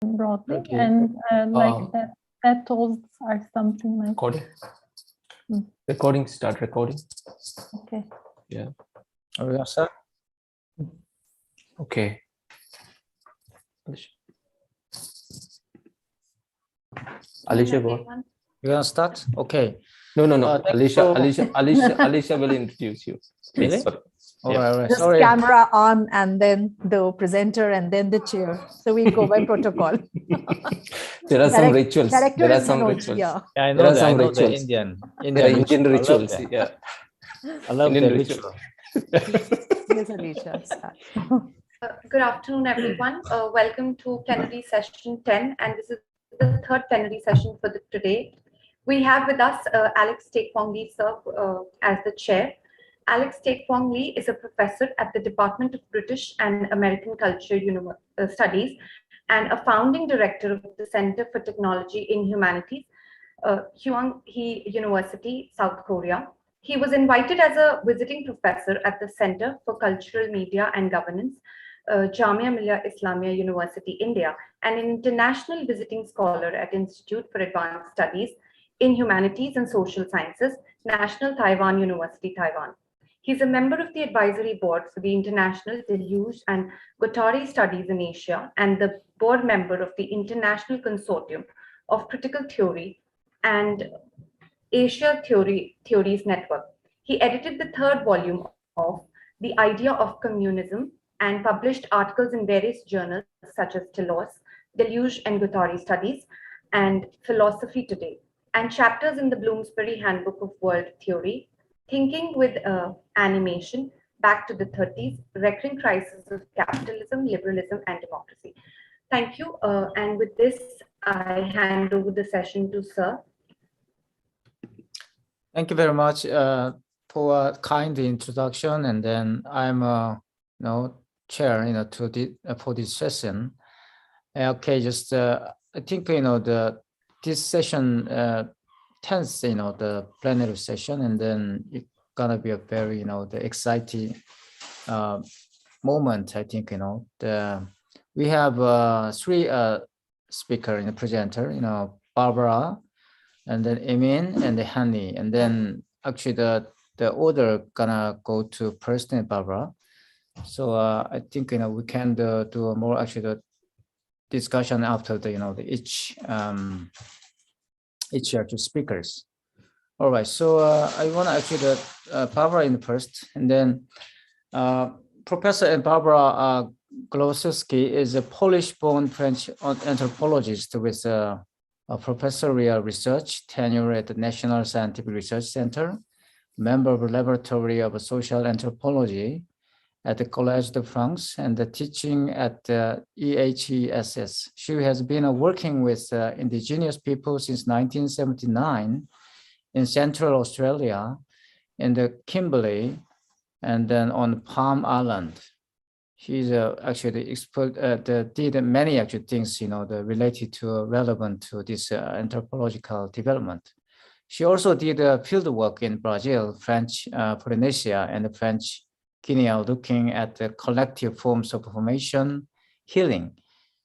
broadly, Okay. and that tools are something like recording. Hmm. Recording. Start recording. Okay. Yeah. Are we gonna start? Okay. Alicia, go on. You're gonna start? Okay. No. Thanks Alicia will introduce you. Please. Really? Sorry. All Yeah. right. Just Sorry. camera on and then the presenter and then the chair. So we go by protocol. There are some rituals. Director There are is some Manoj, rituals. yeah. Yeah, I There know are that. some I know the rituals. Indian There are Indian ritual. rituals. I love that. Yeah. I love Indian the ritual. ritual. Yes, Alicia. Start. Good afternoon, everyone. Welcome to Plenary Session 10, and this is the third plenary session for today. We have with us Alex Take-Wong-Lee, sir, as the chair. Alex Take-Wong-Lee is a professor at the Department of British and American Culture Studies and a founding director of the Center for Technology in Humanities, Hwang-hee University, South Korea. He was invited as a visiting professor at the Center for Cultural Media and Governance, Jamia Millia Islamia University, India, and an international visiting scholar at Institute for Advanced Studies in Humanities and Social Sciences, National Taiwan University, Taiwan. He's a member of the advisory board for the International Deluge and Guattari Studies in Asia and the board member of the International Consortium of Critical Theory and Asia Theories Network. He edited the third volume of The Idea of Communism and published articles in various journals such as Telos, Deluge and Guattari Studies, and Philosophy Today, and chapters in the Bloomsbury Handbook of World Theory, Thinking with Animation, Back to the 30s, Recurring Crisis of Capitalism, Liberalism, and Democracy. Thank you. And with this, I hand over the session to Sir. Thank you very much for a kind introduction. And then I'm chair, for this session. Okay, just I think this session tends the plenary session, and then it's gonna be a very the exciting moment. I think we have three speaker in the presenter, Barbara, and then Emin and the Hani, and then actually the order gonna go to President Barbara. So I think we can do a more the discussion after the each two speakers. All right, so I want to actually Barbara in first, and then Professor and Barbara Glossoski is a Polish-born French anthropologist with a professorial research tenure at the National Scientific Research Center, member of the Laboratory of Social Anthropology at the Collège de France, and the teaching at the EHESS. She has been working with indigenous people since 1979 in Central Australia, in the Kimberley, and then on Palm Island. She's actually expert, did many things, related to relevant to this anthropological development. She also did field work in Brazil, French Polynesia, and the French Guinea, looking at the collective forms of formation, healing.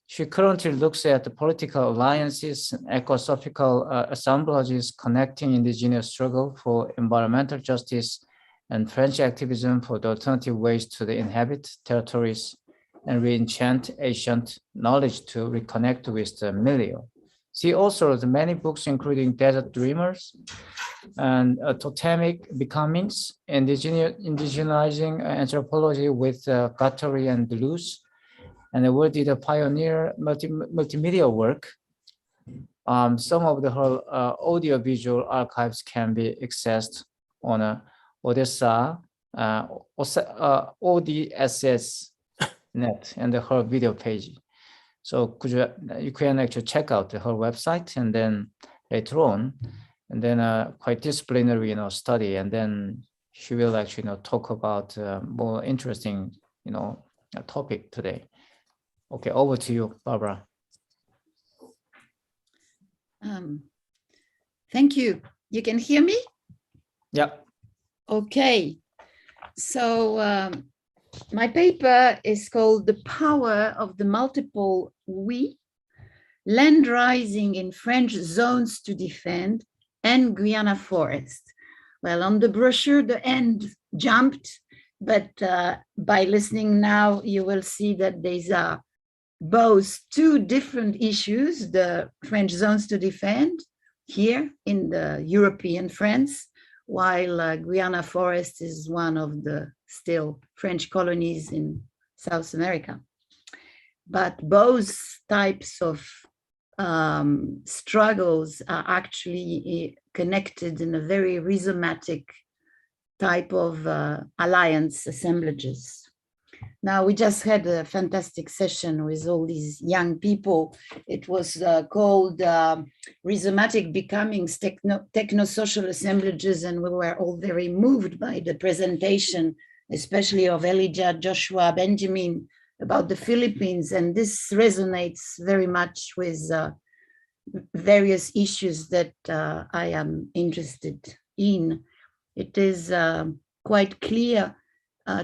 She currently looks at the political alliances and ecosophical assemblages connecting indigenous struggle for environmental justice and French activism for the alternative ways to inhabit territories and re-enchant ancient knowledge to reconnect with the milieu. She also wrote many books, including Desert Dreamers and Totemic Becomings, Indigenizing Anthropology with Guattari and Deleuze, and the did a pioneer multimedia work. Some of her audiovisual archives can be accessed on Odessa, ODSS net, and her video page. So you can actually check out her website, and then later on, and then quite disciplinary study, and then she will actually talk about more interesting topic today. Okay, over to you, Barbara. Thank you. You can hear me? Yeah. Okay. So my paper is called The Power of the Multiple We, Land Rising in French Zones to Defend and Guiana Forest. Well, on the brochure, the end jumped, but by listening now, you will see that these are both two different issues, the French zones to defend here in the European France, while Guiana Forest is one of the still French colonies in South America. But both types of struggles are actually connected in a very rhizomatic type of alliance assemblages. Now, we just had a fantastic session with all these young people. It was called Rhizomatic Becomings, Techno-Social Assemblages, and we were all very moved by the presentation, especially of Elijah, Joshua, Benjamin, about the Philippines. And this resonates very much with various issues that I am interested in. It is quite clear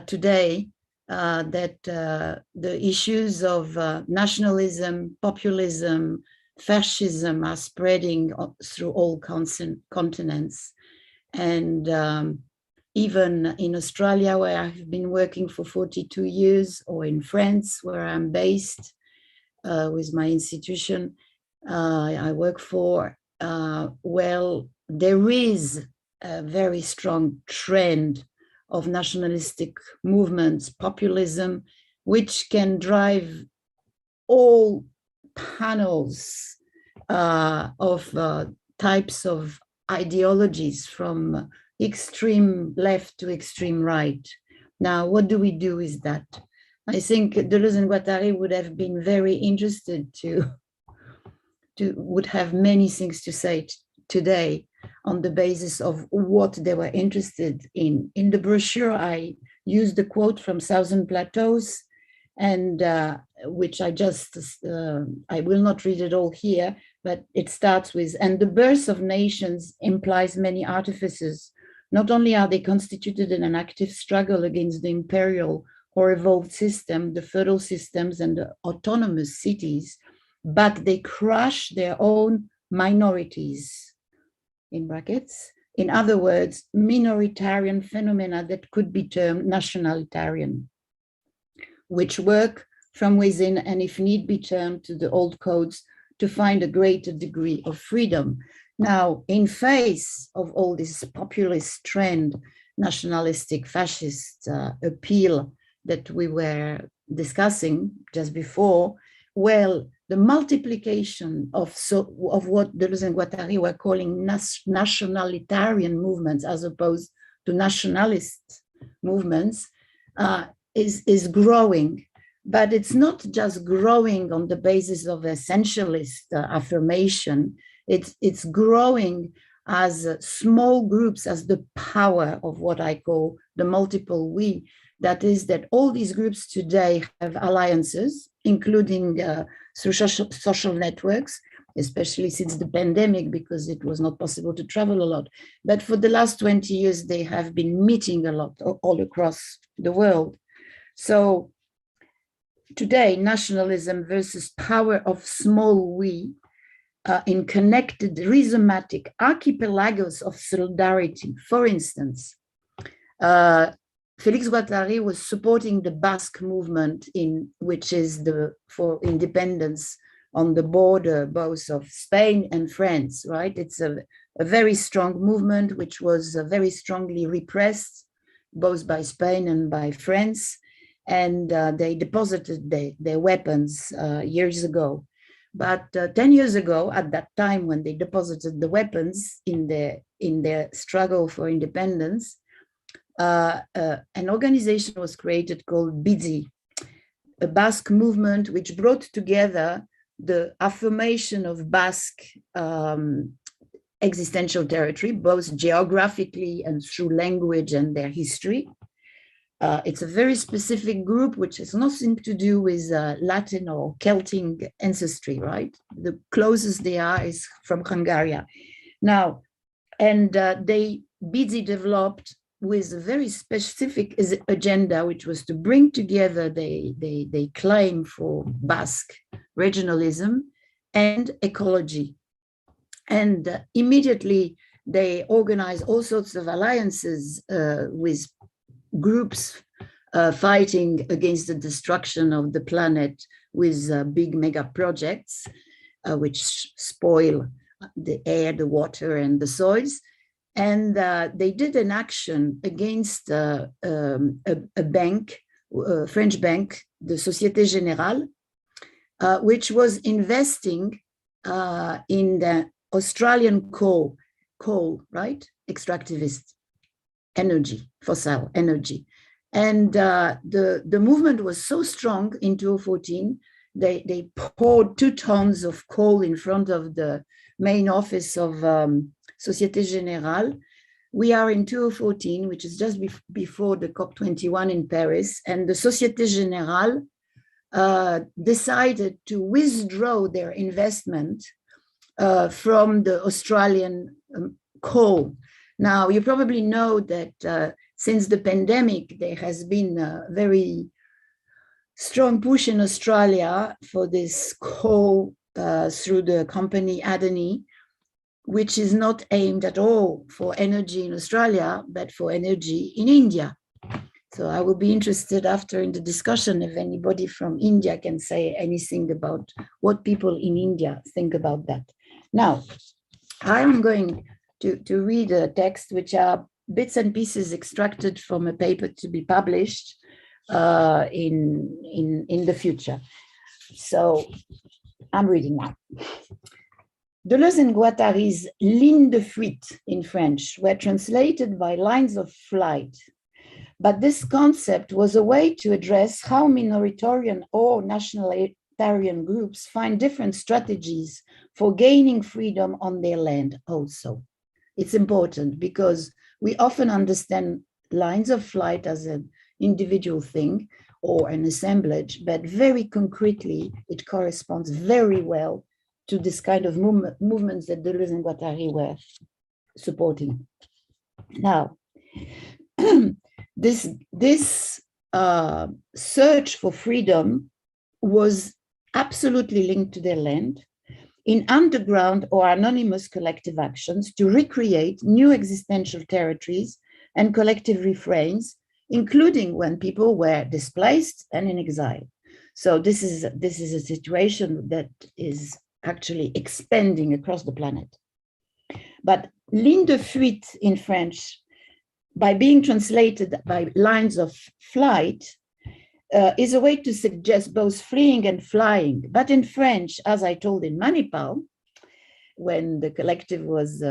today that the issues of nationalism, populism, fascism are spreading through all continents. And even in Australia, where I've been working for 42 years, or in France, where I'm based with my institution I work for, well, there is a very strong trend of nationalistic movements, populism, which can drive all panels of types of ideologies from extreme left to extreme right. Now, what do we do with that? I think Deleuze and Guattari would have been very interested would have many things to say today on the basis of what they were interested in. In the brochure, I used a quote from Thousand Plateaus, and which I will not read it all here, but it starts with, and the birth of nations implies many artifices. Not only are they constituted in an active struggle against the imperial or evolved system, the feudal systems and the autonomous cities, but they crush their own minorities, in brackets. In other words, minoritarian phenomena that could be termed nationalitarian, which work from within and if need be turned to the old codes to find a greater degree of freedom. Now, in face of all this populist trend, nationalistic, fascist appeal that we were discussing just before, well, the multiplication of what Deleuze and Guattari were calling nationalitarian movements as opposed to nationalist movements is growing. But it's not just growing on the basis of essentialist affirmation. It's growing as small groups, as the power of what I call the multiple we. That is that all these groups today have alliances, including through social networks, especially since the pandemic, because it was not possible to travel a lot. But for the last 20 years, they have been meeting a lot all across the world. So today, nationalism versus power of small we in connected rhizomatic archipelagos of solidarity. For instance, Félix Guattari was supporting the Basque movement, which is for independence on the border both of Spain and France, right? It's a very strong movement, which was very strongly repressed, both by Spain and by France. And they deposited their weapons years ago. But 10 years ago, at that time when they deposited the weapons in their struggle for independence, an organization was created called BIDI, a Basque movement which brought together the affirmation of Basque existential territory, both geographically and through language and their history. It's a very specific group which has nothing to do with Latin or Celtic ancestry, right? The closest they are is from Hungary. Now, and BIDI developed with a very specific agenda, which was to bring together they claim for Basque regionalism and ecology. And immediately they organized all sorts of alliances with groups fighting against the destruction of the planet with big mega projects, which spoil the air, the water, and the soils. And they did an action against a bank, a French bank, the Société Générale, which was investing in the Australian coal, right? Extractivist energy, fossil energy. And the movement was so strong in 2014, they poured 2 tons of coal in front of the main office of Société Générale. We are in 2014, which is just before the COP21 in Paris, and the Société Générale decided to withdraw their investment from the Australian coal. Now, you probably know that since the pandemic, there has been a very strong push in Australia for this coal through the company Adani, which is not aimed at all for energy in Australia, but for energy in India. So I will be interested after in the discussion if anybody from India can say anything about what people in India think about that. Now, I am going to read a text which are bits and pieces extracted from a paper to be published in the future. So I'm reading now. Deleuze and Guattari's lignes de fuite in French were translated by lines of flight. But this concept was a way to address how minoritarian or nationalitarian groups find different strategies for gaining freedom on their land also. It's important because we often understand lines of flight as an individual thing or an assemblage, but very concretely, it corresponds very well to this kind of movements that Deleuze and Guattari were supporting. Now, this search for freedom was absolutely linked to their land in underground or anonymous collective actions to recreate new existential territories and collective refrains, including when people were displaced and in exile. So this is a situation that is actually expanding across the planet. But ligne de fuite in French, by being translated by lines of flight, is a way to suggest both fleeing and flying. But in French, as I told in Manipal, when the collective was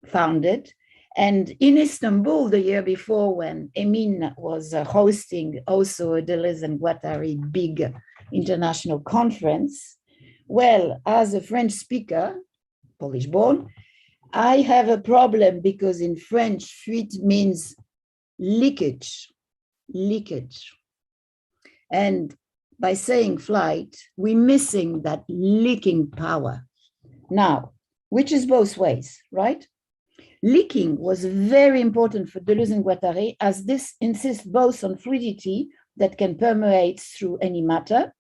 founded, and in Istanbul the year before when Emin was hosting also a Deleuze and Guattari big international conference, well, as a French speaker, Polish born, I have a problem because in French, fuite means leakage. And by saying flight, we're missing that leaking power. Now, which is both ways, right? Leaking was very important for Deleuze and Guattari, as this insists both on fluidity that can permeate through any matter,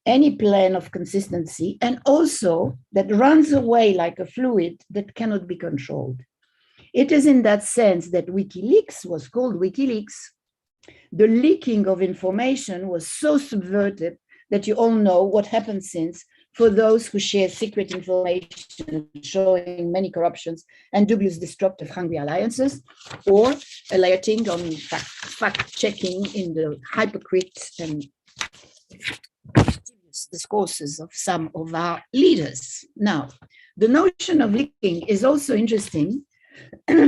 any plane of consistency, and also that runs away like a fluid that cannot be controlled. It is in that sense that WikiLeaks was called WikiLeaks. The leaking of information was so subverted that you all know what happened since for those who share secret information showing many corruptions and dubious destructive hungry alliances, or alerting on fact-checking in the hypocrite and discourses of some of our leaders. Now, the notion of leaking is also interesting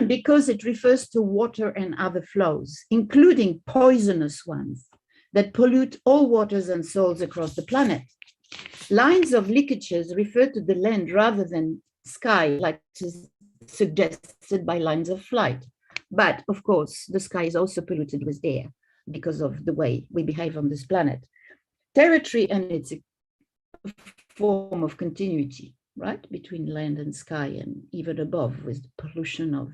because it refers to water and other flows, including poisonous ones that pollute all waters and soils across the planet. Lines of leakages refer to the land rather than sky, like is suggested by lines of flight. But of course, the sky is also polluted with air because of the way we behave on this planet. Territory and its form of continuity, right, between land and sky and even above with the pollution of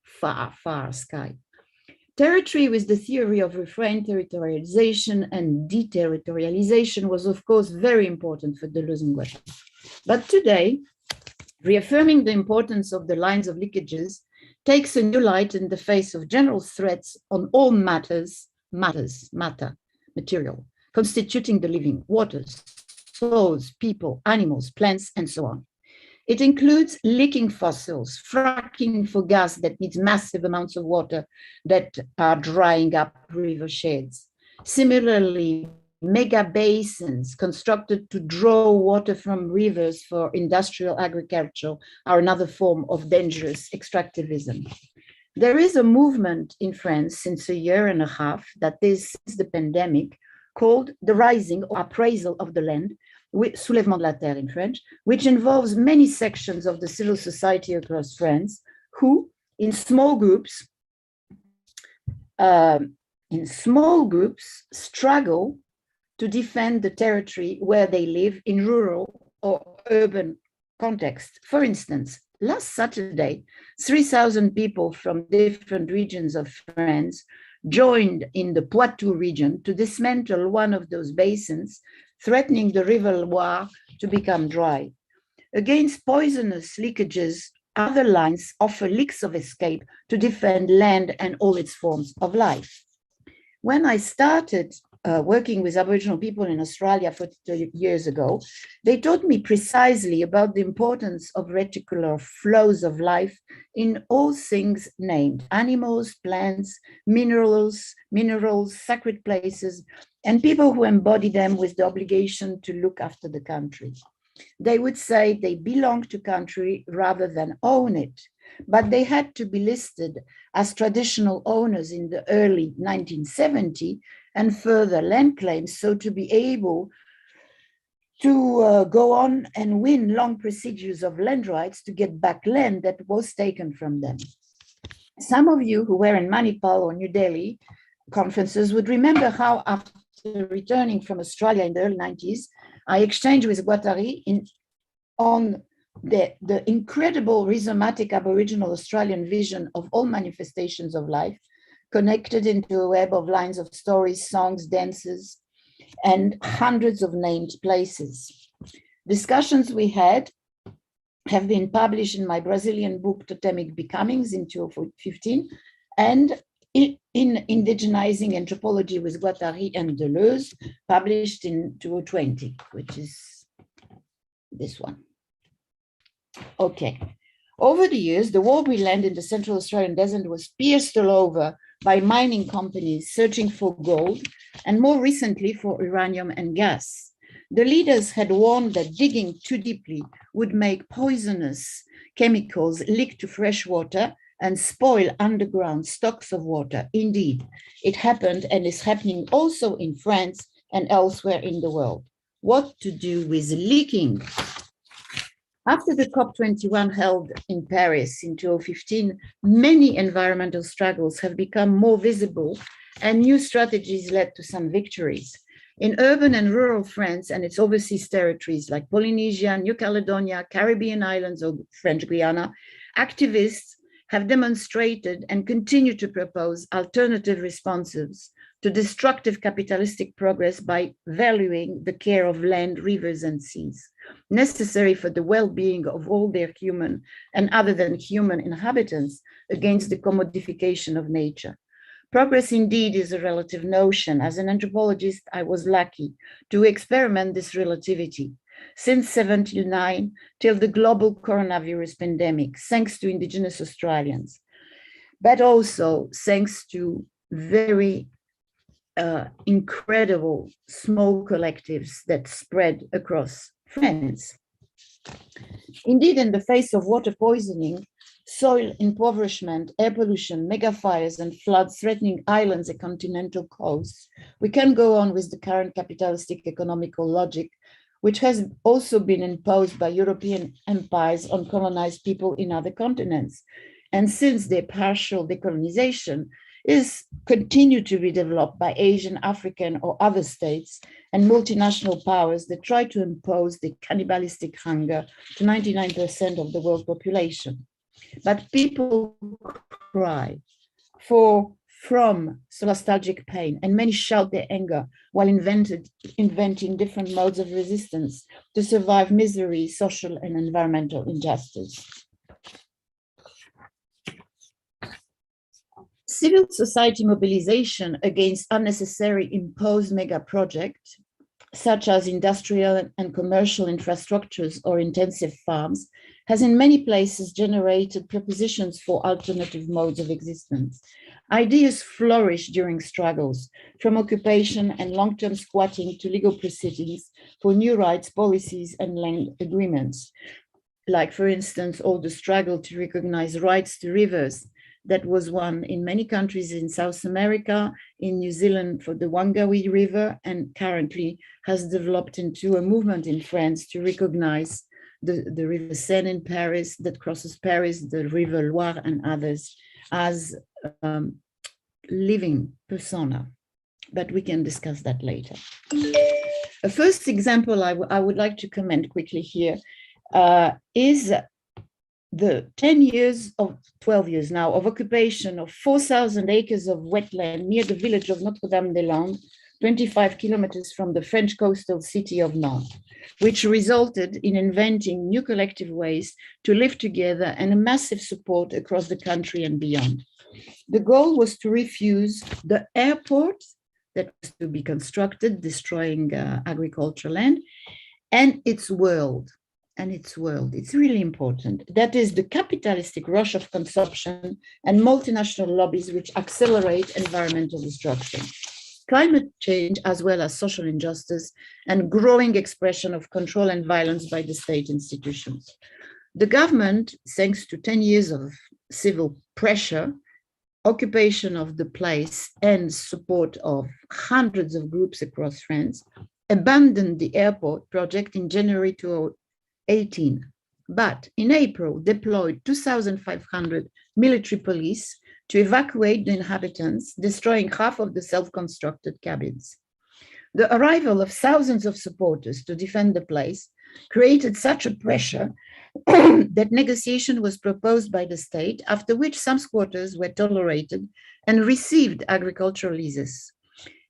far, far sky. Territory with the theory of refrain territorialization and deterritorialization was, of course, very important for Deleuze and Guattari. But today, reaffirming the importance of the lines of leakages takes a new light in the face of general threats on all matter, material, constituting the living, waters, souls, people, animals, plants, and so on. It includes leaking fossils, fracking for gas that needs massive amounts of water that are drying up river sheds. Similarly, mega basins constructed to draw water from rivers for industrial agriculture are another form of dangerous extractivism. There is a movement in France since a year and a half that is the pandemic called the rising or appraisal of the land, soulèvement de la terre in French, which involves many sections of the civil society across France who, in small groups, struggle to defend the territory where they live in rural or urban context. For instance, last Saturday, 3,000 people from different regions of France joined in the Poitou region to dismantle one of those basins, threatening the River Loire to become dry. Against poisonous leakages, other lines offer leaks of escape to defend land and all its forms of life. When I started working with Aboriginal people in Australia 40 years ago, they taught me precisely about the importance of reticular flows of life in all things named: animals, plants, minerals, sacred places, and people who embody them with the obligation to look after the country. They would say they belong to country rather than own it, but they had to be listed as traditional owners in the early 1970s and further land claims, so to be able to go on and win long procedures of land rights to get back land that was taken from them. Some of you who were in Manipal or New Delhi conferences would remember how, after returning from Australia in the early 90s, I exchanged with Guattari on the incredible rhizomatic Aboriginal Australian vision of all manifestations of life, connected into a web of lines of stories, songs, dances, and hundreds of named places. Discussions we had have been published in my Brazilian book, Totemic Becomings, in 2015, and in Indigenizing Anthropology with Guattari and Deleuze, published in 2020, which is this one. Okay. Over the years, the Warlpiri land in the Central Australian desert was pierced all over by mining companies searching for gold, and more recently for uranium and gas. The leaders had warned that digging too deeply would make poisonous chemicals leak to fresh water and spoil underground stocks of water. Indeed, it happened and is happening also in France and elsewhere in the world. What to do with leaking? After the COP21 held in Paris in 2015, many environmental struggles have become more visible and new strategies led to some victories. In urban and rural France and its overseas territories like Polynesia, New Caledonia, Caribbean islands, or French Guiana, activists have demonstrated and continue to propose alternative responses to destructive capitalistic progress by valuing the care of land, rivers, and seas, necessary for the well-being of all their human and other than human inhabitants against the commodification of nature. Progress indeed is a relative notion. As an anthropologist, I was lucky to experiment this relativity since 1979 till the global coronavirus pandemic, thanks to Indigenous Australians, but also thanks to very incredible small collectives that spread across France. Indeed, in the face of water poisoning, soil impoverishment, air pollution, mega fires, and floods threatening islands and continental coasts, we can go on with the current capitalistic economical logic, which has also been imposed by European empires on colonized people in other continents. And since their partial decolonization is continued to be developed by Asian, African, or other states and multinational powers that try to impose the cannibalistic hunger to 99% of the world population. But people cry for from nostalgic pain, and many shout their anger while inventing different modes of resistance to survive misery, social and environmental injustice. Civil society mobilization against unnecessary imposed mega projects, such as industrial and commercial infrastructures or intensive farms, has in many places generated propositions for alternative modes of existence. Ideas flourish during struggles, from occupation and long-term squatting to legal proceedings for new rights, policies, and land agreements. Like, for instance, all the struggle to recognize rights to rivers that was won in many countries in South America, in New Zealand for the Wangawi River, and currently has developed into a movement in France to recognize the River Seine in Paris that crosses Paris, the River Loire and others as living persona. But we can discuss that later. A first example I would like to comment quickly here is the 12 years now of occupation of 4,000 acres of wetland near the village of Notre-Dame-des-Landes, 25 kilometers from the French coastal city of Nantes, which resulted in inventing new collective ways to live together and a massive support across the country and beyond. The goal was to refuse the airport that was to be constructed, destroying agricultural land, and its world. It's really important. That is the capitalistic rush of consumption and multinational lobbies which accelerate environmental destruction, climate change, as well as social injustice and growing expression of control and violence by the state institutions. The government, thanks to 10 years of civil pressure, occupation of the place and support of hundreds of groups across France, abandoned the airport project in January 2018, but in April deployed 2,500 military police to evacuate the inhabitants, destroying half of the self-constructed cabins. The arrival of thousands of supporters to defend the place created such a pressure that negotiation was proposed by the state, after which some squatters were tolerated and received agricultural leases.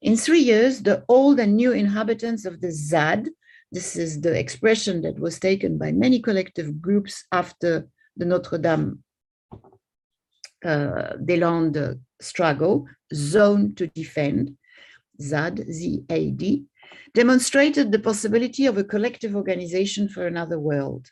In 3 years, the old and new inhabitants of the ZAD, this is the expression that was taken by many collective groups after the Notre-Dame-des-Landes struggle, Zone to Defend, ZAD, Z-A-D, demonstrated the possibility of a collective organization for another world.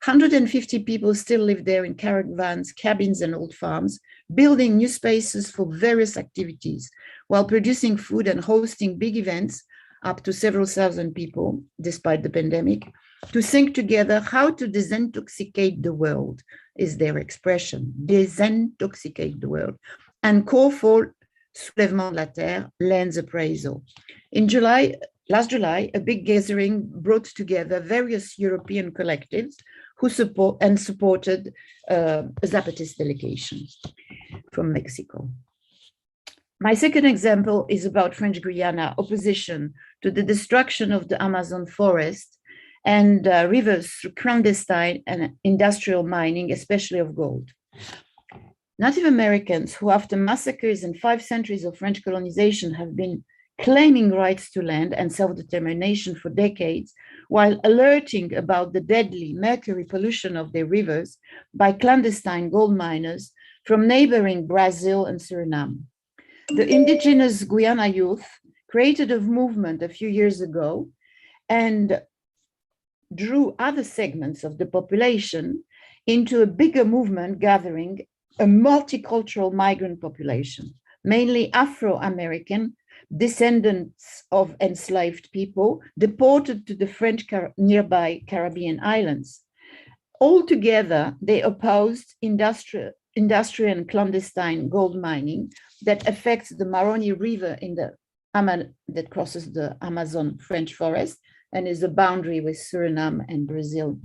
150 people still live there in caravans, cabins, and old farms, building new spaces for various activities, while producing food and hosting big events, up to several thousand people, despite the pandemic, to think together how to desintoxicate the world, is their expression, desintoxicate the world, and call for Soulèvement de la Terre, lands appraisal. In July, last July, a big gathering brought together various European collectives who supported a Zapatist delegation from Mexico. My second example is about French Guiana opposition to the destruction of the Amazon forest and rivers through clandestine and industrial mining, especially of gold. Native Americans who, after massacres and 5 centuries of French colonization, have been claiming rights to land and self-determination for decades, while alerting about the deadly mercury pollution of their rivers by clandestine gold miners from neighboring Brazil and Suriname. The indigenous Guyana youth created a movement a few years ago and drew other segments of the population into a bigger movement gathering a multicultural migrant population, mainly Afro-American descendants of enslaved people deported to the French nearby Caribbean islands. Altogether, they opposed industrial and clandestine gold mining that affects the Maroni River in the that crosses the Amazon French forest and is a boundary with Suriname and Brazil,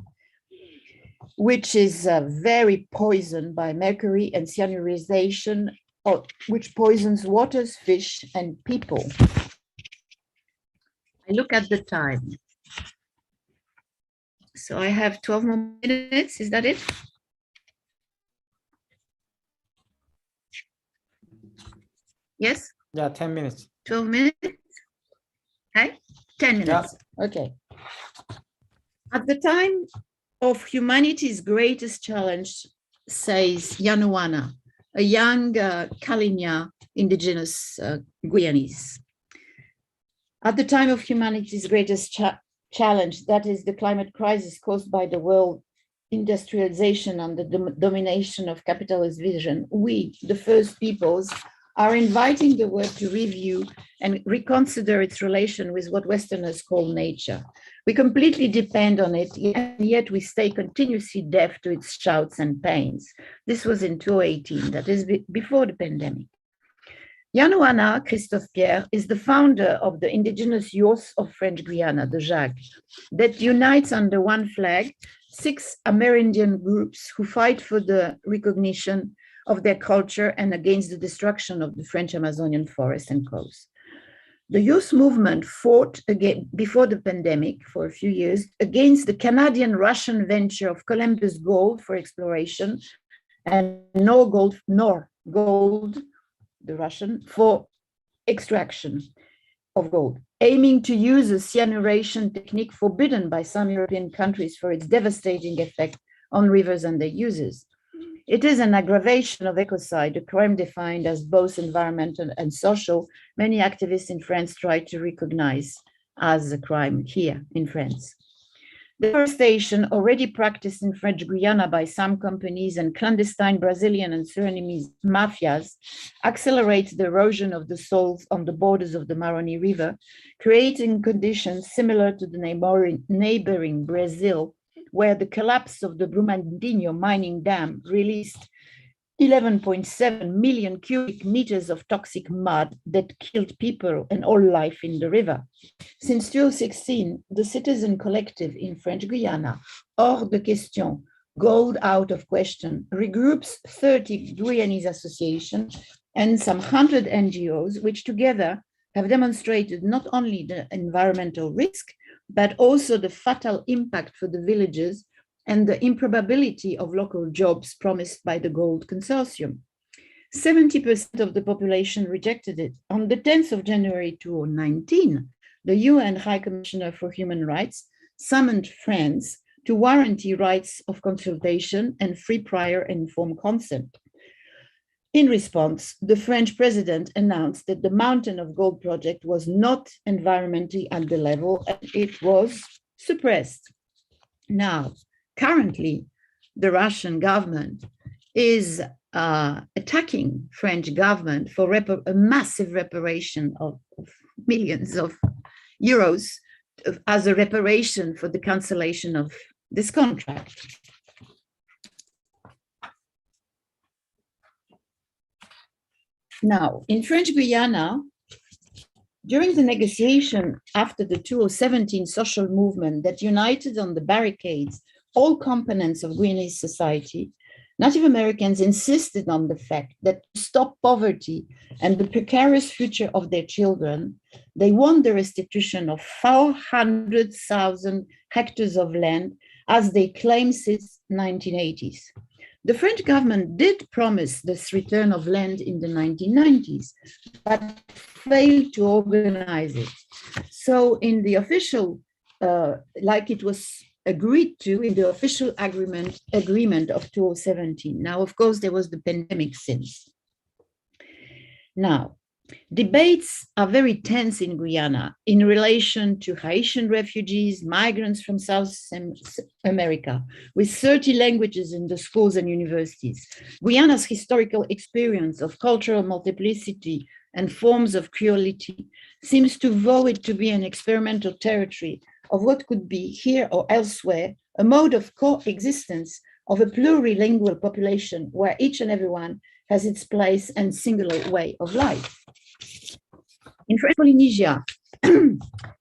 which is very poisoned by mercury and cyanidization, which poisons waters, fish, and people. I look at the time. So I have 12 more minutes, is that it? Yes, Yeah, 10 minutes. 12 minutes. Okay, 10 minutes. Okay. At the time of humanity's greatest challenge, says Yanuana, a young Kalinya indigenous Guyanese. At the time of humanity's greatest challenge, that is the climate crisis caused by the world industrialization and the domination of capitalist vision, we, the first peoples, are inviting the world to review and reconsider its relation with what Westerners call nature. We completely depend on it, and yet we stay continuously deaf to its shouts and pains. This was in 2018, that is before the pandemic. Yanuana Christophe Pierre is the founder of the indigenous youth of French Guiana, the JAG, that unites under one flag 6 Amerindian groups who fight for the recognition of their culture and against the destruction of the French Amazonian forest and coast. The youth movement fought again before the pandemic for a few years against the Canadian-Russian venture of Columbus Gold for exploration and nor gold, the Russian, for extraction of gold, aiming to use a cyanuration technique forbidden by some European countries for its devastating effect on rivers and their users. It is an aggravation of ecocide, a crime defined as both environmental and social. Many activists in France try to recognize as a crime here in France. Deforestation, already practiced in French Guiana by some companies and clandestine Brazilian and Surinamese mafias, accelerates the erosion of the soils on the borders of the Maroni River, creating conditions similar to the neighboring Brazil, where the collapse of the Brumadinho mining dam released 11.7 million cubic meters of toxic mud that killed people and all life in the river. Since 2016, the citizen collective in French Guiana, Hors de Question, Gold Out of Question, regroups 30 Guyanese associations and some 100 NGOs, which together have demonstrated not only the environmental risk, but also the fatal impact for the villages and the improbability of local jobs promised by the Gold Consortium. 70% of the population rejected it. On the 10th of January 2019, the UN High Commissioner for Human Rights summoned France to guarantee rights of consultation and free prior and informed consent. In response, the French president announced that the Mountain of Gold project was not environmentally at the level and it was suppressed. Now, currently, the Russian government is attacking French government for a massive reparation of millions of euros as a reparation for the cancellation of this contract. Now, in French Guiana, during the negotiation after the 2017 social movement that united on the barricades all components of Guyanese society, Native Americans insisted on the fact that to stop poverty and the precarious future of their children, they want the restitution of 400,000 hectares of land as they claim since 1980s. The French government did promise this return of land in the 1990s, but failed to organize it. So in the official, like it was agreed to in the official agreement of 2017. Now, of course, there was the pandemic since. Now, debates are very tense in Guyana in relation to Haitian refugees, migrants from South America, with 30 languages in the schools and universities. Guyana's historical experience of cultural multiplicity and forms of cruelty seems to vow it to be an experimental territory of what could be here or elsewhere, a mode of coexistence of a plurilingual population where each and everyone has its place and singular way of life. In French Polynesia,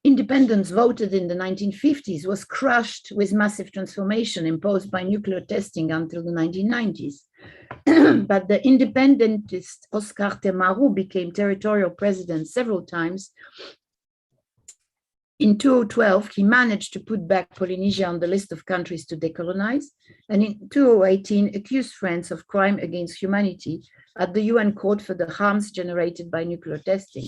independence voted in the 1950s was crushed with massive transformation imposed by nuclear testing until the 1990s. But the independentist Oscar Temaru became territorial president several times In 2012, he managed to put back Polynesia on the list of countries to decolonize, and in 2018 accused France of crime against humanity at the UN Court for the harms generated by nuclear testing.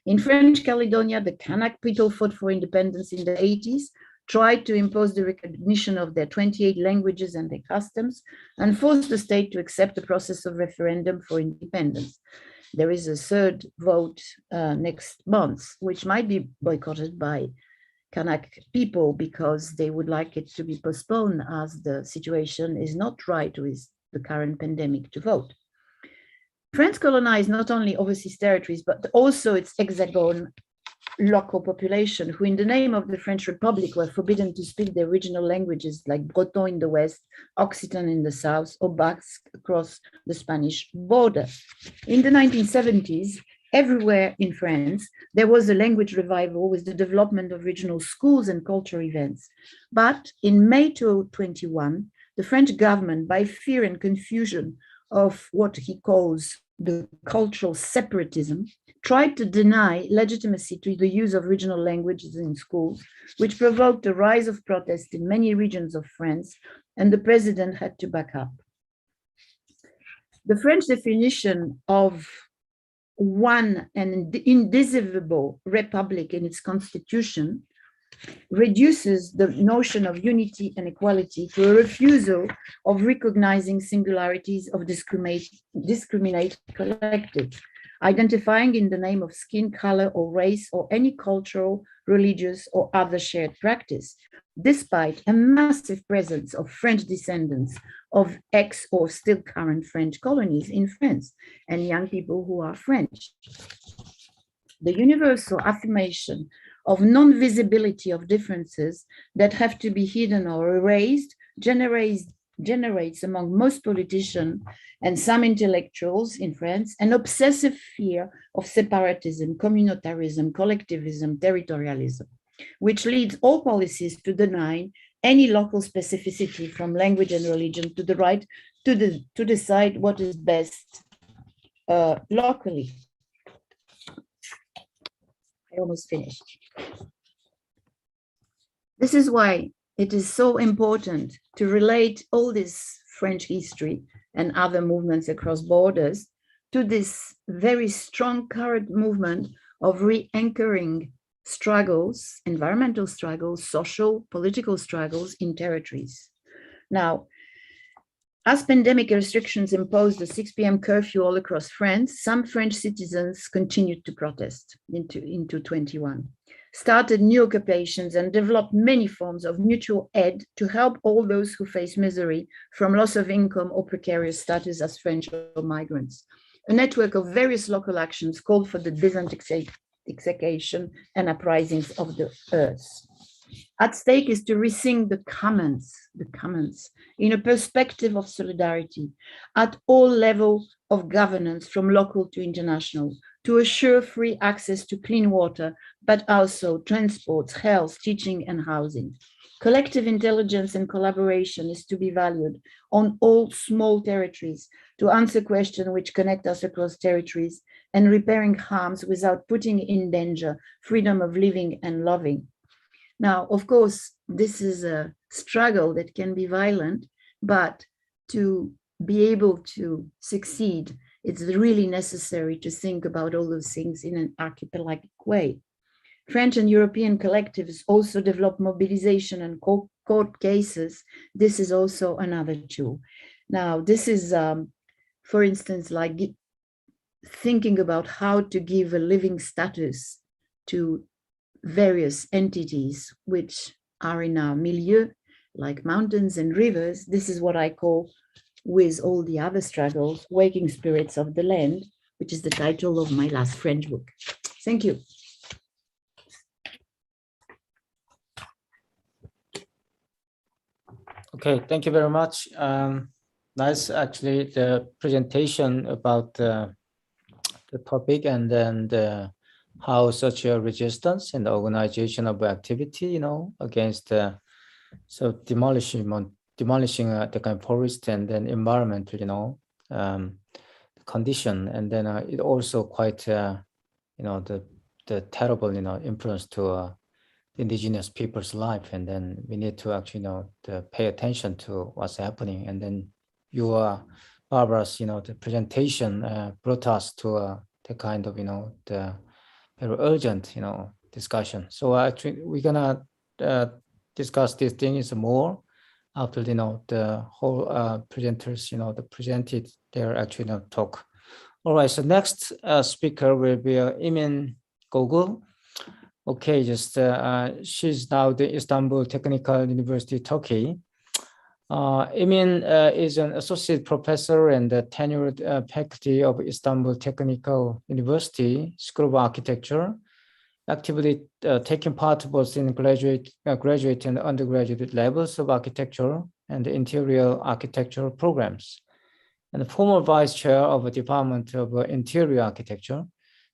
In French Caledonia, the Kanak people fought for independence in the 80s, tried to impose the recognition of their 28 languages and their customs, and forced the state to accept the process of referendum for independence. There is a third vote next month, which might be boycotted by Kanak people because they would like it to be postponed as the situation is not right with the current pandemic to vote. France colonized not only overseas territories, but also its hexagon local population, who in the name of the French Republic were forbidden to speak their original languages like Breton in the west, Occitan in the south, or Basque across the Spanish border. In the 1970s, everywhere in France, there was a language revival with the development of regional schools and cultural events. But in May 2021, the French government, by fear and confusion of what he calls the cultural separatism, tried to deny legitimacy to the use of regional languages in schools, which provoked a rise of protest in many regions of France, and the president had to back up. The French definition of one and indivisible republic in its constitution reduces the notion of unity and equality to a refusal of recognizing singularities of discriminate collectives, identifying in the name of skin color or race or any cultural, religious, or other shared practice, despite a massive presence of French descendants of ex or still current French colonies in France and young people who are French. The universal affirmation of non-visibility of differences that have to be hidden or erased generates among most politicians and some intellectuals in France an obsessive fear of separatism, communitarism, collectivism, territorialism, which leads all policies to deny any local specificity from language and religion to the right to decide what is best locally. I almost finished. This is why it is so important to relate all this French history and other movements across borders to this very strong current movement of re-anchoring struggles, environmental struggles, social, political struggles in territories. Now, as pandemic restrictions imposed a 6 p.m. curfew all across France, some French citizens continued to protest into 21, started new occupations and developed many forms of mutual aid to help all those who face misery from loss of income or precarious status as French or migrants. A network of various local actions called for the disintoxication and uprisings of the earth. At stake is to rethink the commons in a perspective of solidarity at all levels of governance, from local to international, to assure free access to clean water, but also transport, health, teaching, and housing. Collective intelligence and collaboration is to be valued on all small territories to answer questions which connect us across territories and repairing harms without putting in danger freedom of living and loving. Now, of course, this is a struggle that can be violent, but to be able to succeed, it's really necessary to think about all those things in an archipelagic way. French and European collectives also develop mobilization and court cases. This is also another tool. Now, this is, for instance, like thinking about how to give a living status to various entities which are in our milieu, like mountains and rivers. This is what I call, with all the other struggles, Waking Spirits of the Land, which is the title of my last French book. Thank you. Okay, thank you very much. Nice, actually, the presentation about the topic, and then how such a resistance and organization of activity, against so demolishing the kind of forest and then environmental, condition, and then it also quite, the terrible, influence to indigenous people's life, and then we need to actually to pay attention to what's happening. And then Barbara's the presentation brought us to the kind of the very urgent discussion. So actually we're gonna discuss these things more after the whole presenters presented their actually talk. All right, so next speaker will be Emin Gogul. Okay, just she's now the Istanbul Technical University, Turkey. Emin is an associate professor and the tenured faculty of Istanbul Technical University School of Architecture, actively taking part both in graduate and undergraduate levels of architecture and interior architecture programs, and the former vice chair of the Department of Interior Architecture.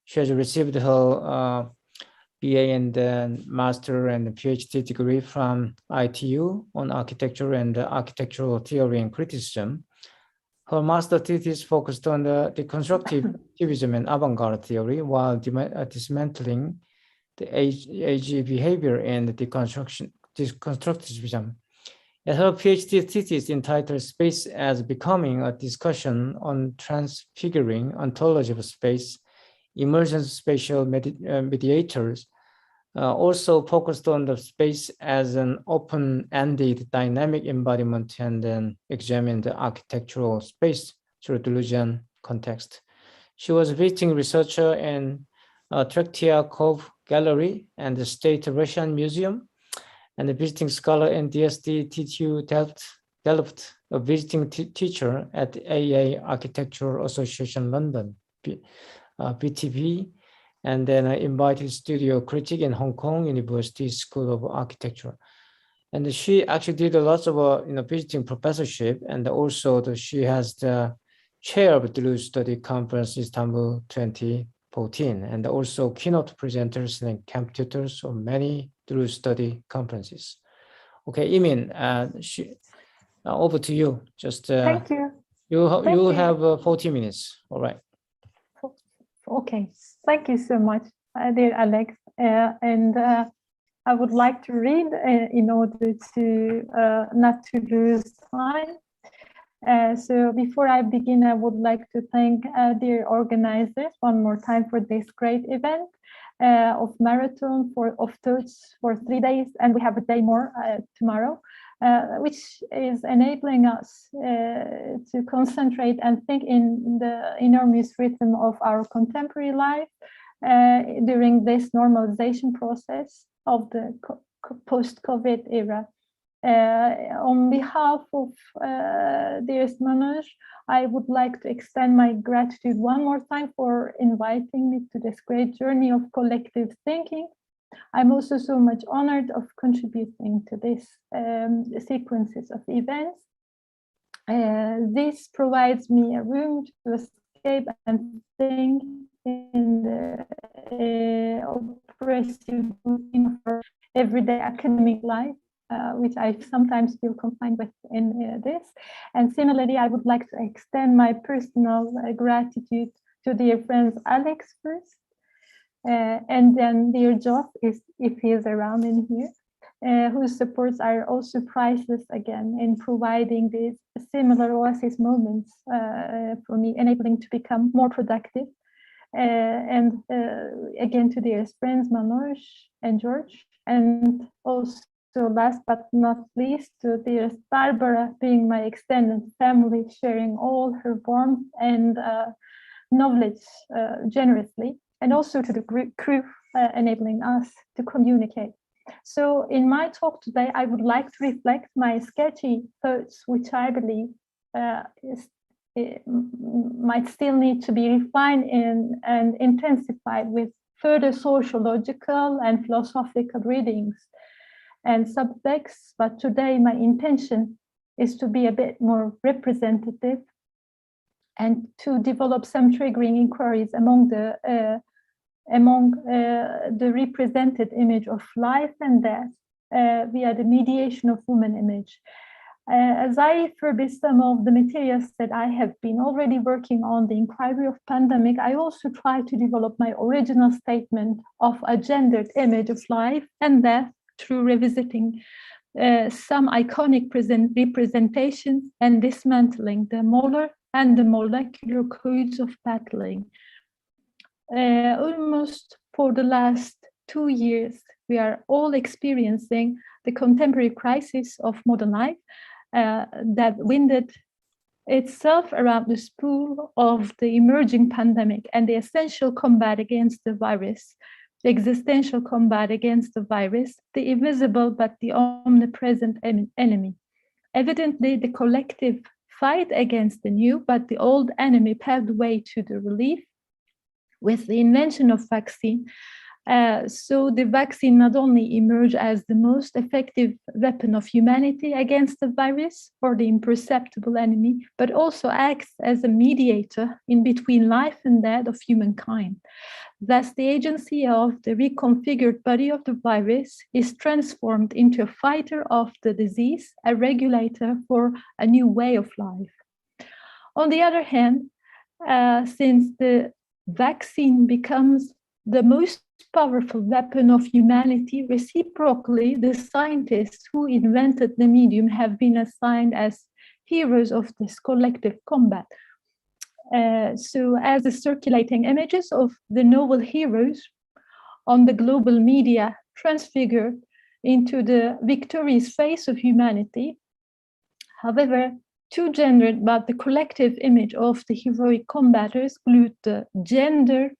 She has received her BA and then master and PhD degree from ITU on architecture and architectural theory and criticism. Her master thesis focused on the deconstructive activism and avant-garde theory while dismantling the age behavior and deconstructivism. And her PhD thesis entitled Space as Becoming, a discussion on transfiguring ontology of space, emergent spatial mediators, also focused on the space as an open-ended dynamic embodiment, and then examined the architectural space through delusion context. She was a visiting researcher in Tretyakov Gallery and the State Russian Museum, and a visiting scholar in DSD TTU Delft, a visiting teacher at AA Architectural Association London, BTP, and then I invited studio critic in Hong Kong University School of Architecture. And she actually did a lot of visiting professorship, and also she has the chair of the Deleuze Study Conference Istanbul 2014, and also keynote presenters and camp tutors of many Deleuze Study conferences. Okay, Emin, over to you. Just Thank you. You have 40 minutes. All right. Okay, thank you so much, dear Alex. And I would like to read in order to not to lose time. So before I begin, I would like to thank dear organizers one more time for this great event of marathon of thoughts for 3 days, and we have a day more tomorrow, which is enabling us to concentrate and think in the enormous rhythm of our contemporary life during this normalization process of the post-COVID era. On behalf of dearest Manoj, I would like to extend my gratitude one more time for inviting me to this great journey of collective thinking. I'm also so much honored of contributing to this sequences of events. This provides me a room to escape and think in the oppressive routine of everyday academic life, which I sometimes feel confined with in this. And similarly, I would like to extend my personal gratitude to dear friends Alex first, and then dear Joff, if he is around in here, whose supports are also priceless again in providing these similar oasis moments for me, enabling to become more productive. And again to dearest friends Manoj and George, and also last but not least to dearest Barbara, being my extended family, sharing all her warmth and knowledge generously, and also to the crew enabling us to communicate. So in my talk today, I would like to reflect my sketchy thoughts, which I believe might still need to be refined and intensified with further sociological and philosophical readings and subtexts. But today my intention is to be a bit more representative and to develop some triggering inquiries among the represented image of life and death via the mediation of woman image. As I refurbish some of the materials that I have been already working on the inquiry of pandemic, I also try to develop my original statement of a gendered image of life and death through revisiting some iconic representations and dismantling the molar and the molecular codes of battling. Almost for the last 2 years, we are all experiencing the contemporary crisis of modern life that winded itself around the spool of the emerging pandemic and the essential combat against the virus, the existential combat against the virus, the invisible but the omnipresent enemy. Evidently, the collective fight against the new but the old enemy paved the way to the relief with the invention of vaccine. So the vaccine not only emerged as the most effective weapon of humanity against the virus or the imperceptible enemy, but also acts as a mediator in between life and death of humankind. Thus, the agency of the reconfigured body of the virus is transformed into a fighter of the disease, a regulator for a new way of life. On the other hand, since the vaccine becomes the most powerful weapon of humanity, reciprocally, the scientists who invented the medium have been assigned as heroes of this collective combat. So as the circulating images of the noble heroes on the global media transfigure into the victorious face of humanity, however, too gendered, but the collective image of the heroic combaters glued the gender,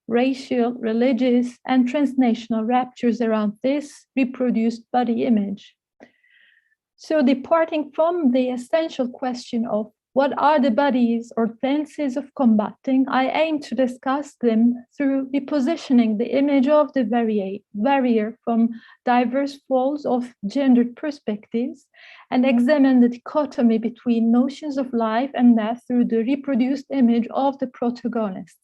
racial, religious, and transnational raptures around this reproduced body image. So departing from the essential question of what are the bodies or tenses of combating, I aim to discuss them through repositioning the image of the warrior from diverse folds of gendered perspectives and examine the dichotomy between notions of life and death through the reproduced image of the protagonists.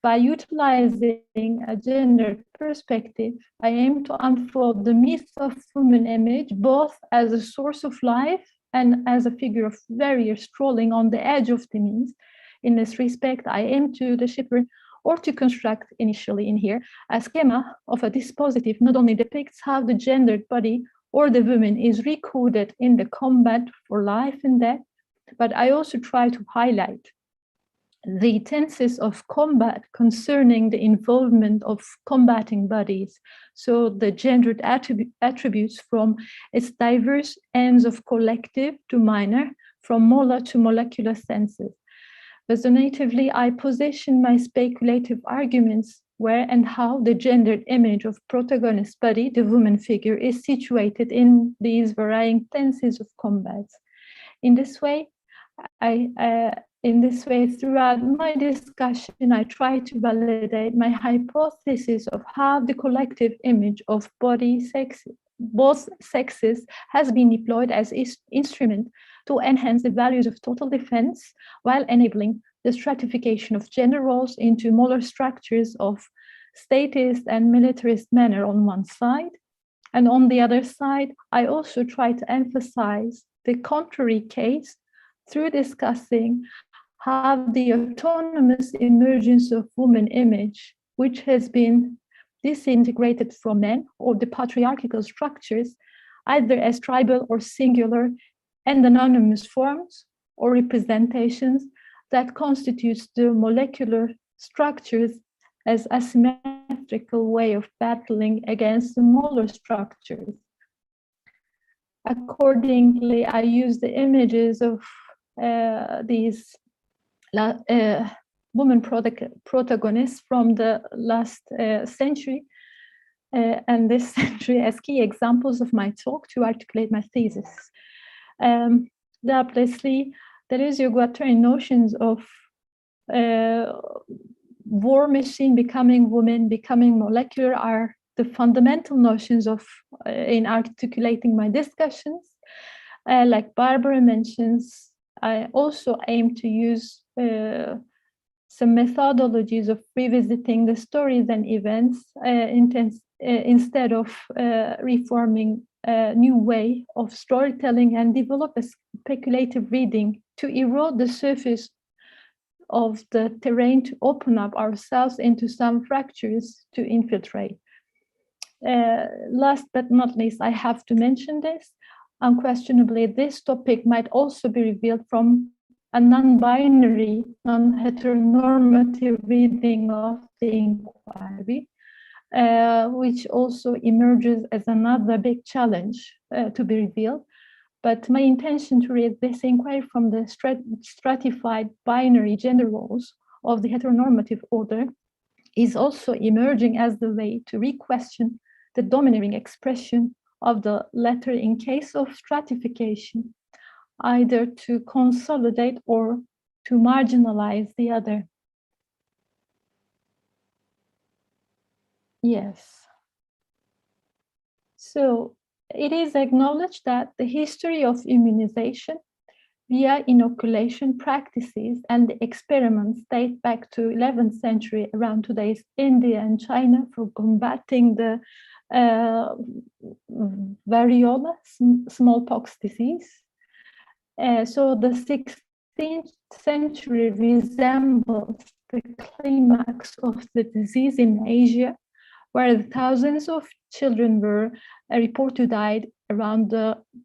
By utilizing a gendered perspective, I aim to unfold the myth of human image both as a source of life and as a figure of warrior strolling on the edge of the means. In this respect, I aim to decipher or to construct initially in here a schema of a dispositif not only depicts how the gendered body or the woman is recoded in the combat for life and death, but I also try to highlight the tenses of combat concerning the involvement of combating bodies, so the gendered attributes from its diverse ends of collective to minor, from molar to molecular senses. Resonatively, I position my speculative arguments where and how the gendered image of protagonist body, the woman figure, is situated in these varying tenses of combat. In this way, throughout my discussion, I try to validate my hypothesis of how the collective image of both sexes has been deployed as instrument to enhance the values of total defense while enabling the stratification of gender roles into molar structures of statist and militarist manner on one side. And on the other side, I also try to emphasize the contrary case through discussing how the autonomous emergence of woman image, which has been disintegrated from men or the patriarchal structures, either as tribal or singular and anonymous forms or representations that constitutes the molecular structures as asymmetrical way of battling against the molar structures. Accordingly, I use the images of these woman protagonists from the last century and this century as key examples of my talk to articulate my thesis. Doubtlessly, there is utilitarian notions of war machine becoming woman, becoming molecular are the fundamental notions of in articulating my discussions. Like Barbara mentions, I also aim to use some methodologies of revisiting the stories and events instead of reforming new way of storytelling and develop a speculative reading to erode the surface of the terrain, to open up ourselves into some fractures to infiltrate. Last but not least, I have to mention this. Unquestionably, this topic might also be revealed from a non-binary, non-heteronormative reading of the inquiry, which also emerges as another big challenge to be revealed. But my intention to read this inquiry from the stratified binary gender roles of the heteronormative order is also emerging as the way to re-question the domineering expression of the latter in case of stratification, either to consolidate or to marginalize the other. Yes. So it is acknowledged that the history of immunization via inoculation practices and experiments date back to 11th century around today's India and China for combating the variola, smallpox disease. So the 16th century resembles the climax of the disease in Asia, where thousands of children were reported to die around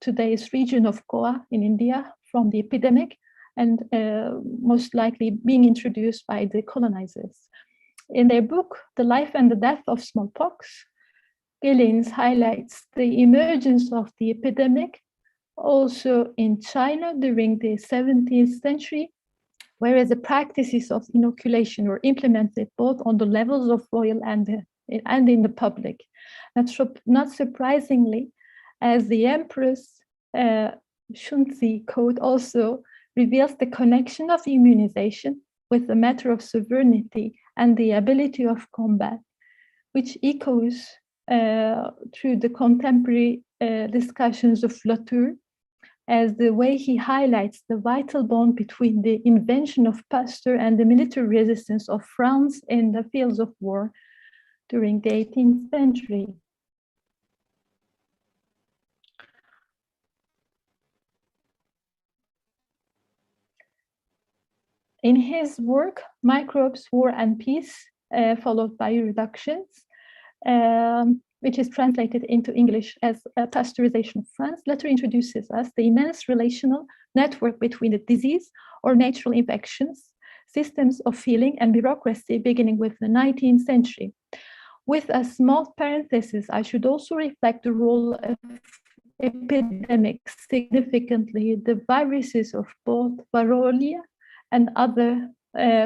today's region of Goa in India from the epidemic, and most likely being introduced by the colonizers. In their book, The Life and the Death of Smallpox, Gillens highlights the emergence of the epidemic also in China during the 17th century, whereas the practices of inoculation were implemented both on the levels of royal and in the public. Not surprisingly, as the Empress Shunzi Code also reveals the connection of immunization with the matter of sovereignty and the ability of combat, which echoes through the contemporary discussions of Latour, as the way he highlights the vital bond between the invention of Pasteur and the military resistance of France in the fields of war during the 18th century. In his work, Microbes, War and Peace, followed by Reductions, which is translated into English as Pasteurization of France, Latour introduces us the immense relational network between the disease or natural infections, systems of healing and bureaucracy beginning with the 19th century. With a small parenthesis, I should also reflect the role of epidemics. Significantly, the viruses of both varroa and other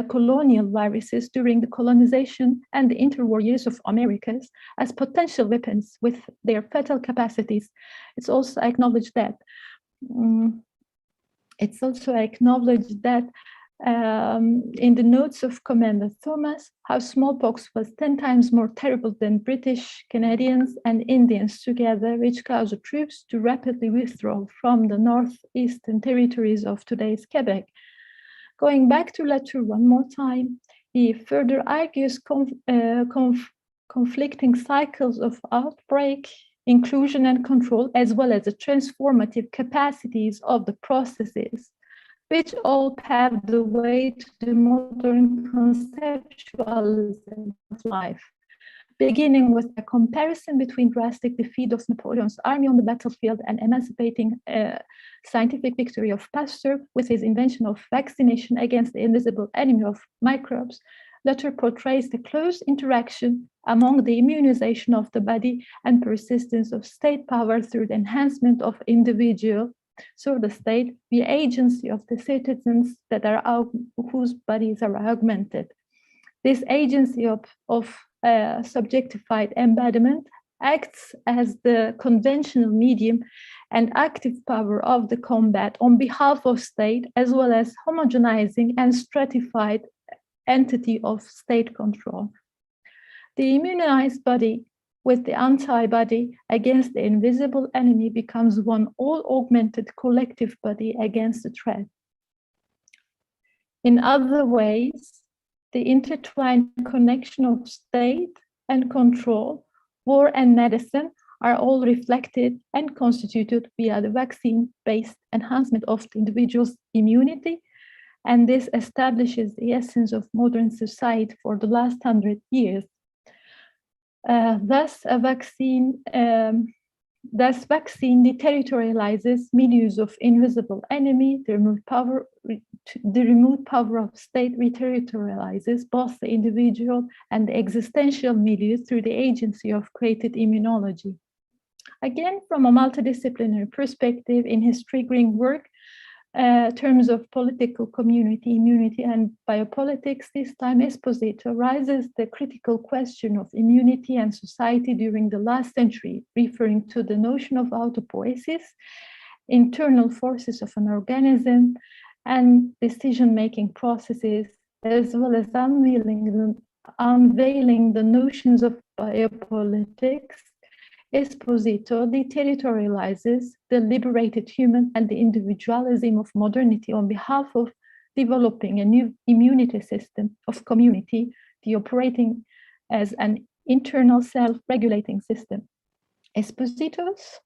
colonial viruses during the colonization and the interwar years of Americas as potential weapons with their fatal capacities. It's also acknowledged that in the notes of Commander Thomas, how smallpox was 10 times more terrible than British, Canadians, and Indians together, which caused the troops to rapidly withdraw from the northeastern territories of today's Quebec. Going back to Latour one more time, he further argues conflicting cycles of outbreak, inclusion, and control, as well as the transformative capacities of the processes, which all paved the way to the modern conceptualism of life, beginning with a comparison between drastic defeat of Napoleon's army on the battlefield and emancipating scientific victory of Pasteur with his invention of vaccination against the invisible enemy of microbes. Latour portrays the close interaction among the immunization of the body and persistence of state power through the enhancement of individual, so the state, the agency of the citizens that are whose bodies are augmented. This agency of subjectified embodiment acts as the conventional medium and active power of the combat on behalf of state, as well as homogenizing and stratified entity of state control. The immunized body with the antibody against the invisible enemy becomes one all-augmented collective body against the threat. In other ways, the intertwined connection of state and control, war and medicine are all reflected and constituted via the vaccine-based enhancement of the individual's immunity. And this establishes the essence of modern society for the last 100 years. Thus, vaccine deterritorializes milieux of invisible enemy. The remote power of state deterritorializes both the individual and the existential milieu through the agency of created immunology. Again, from a multidisciplinary perspective, in his triggering work, terms of political community, immunity, and biopolitics, this time Esposito raises the critical question of immunity and society during the last century, referring to the notion of autopoiesis, internal forces of an organism, and decision-making processes, as well as unveiling the notions of biopolitics. Esposito deterritorializes the liberated human and the individualism of modernity on behalf of developing a new immunity system of community, the operating as an internal self-regulating system. Esposito's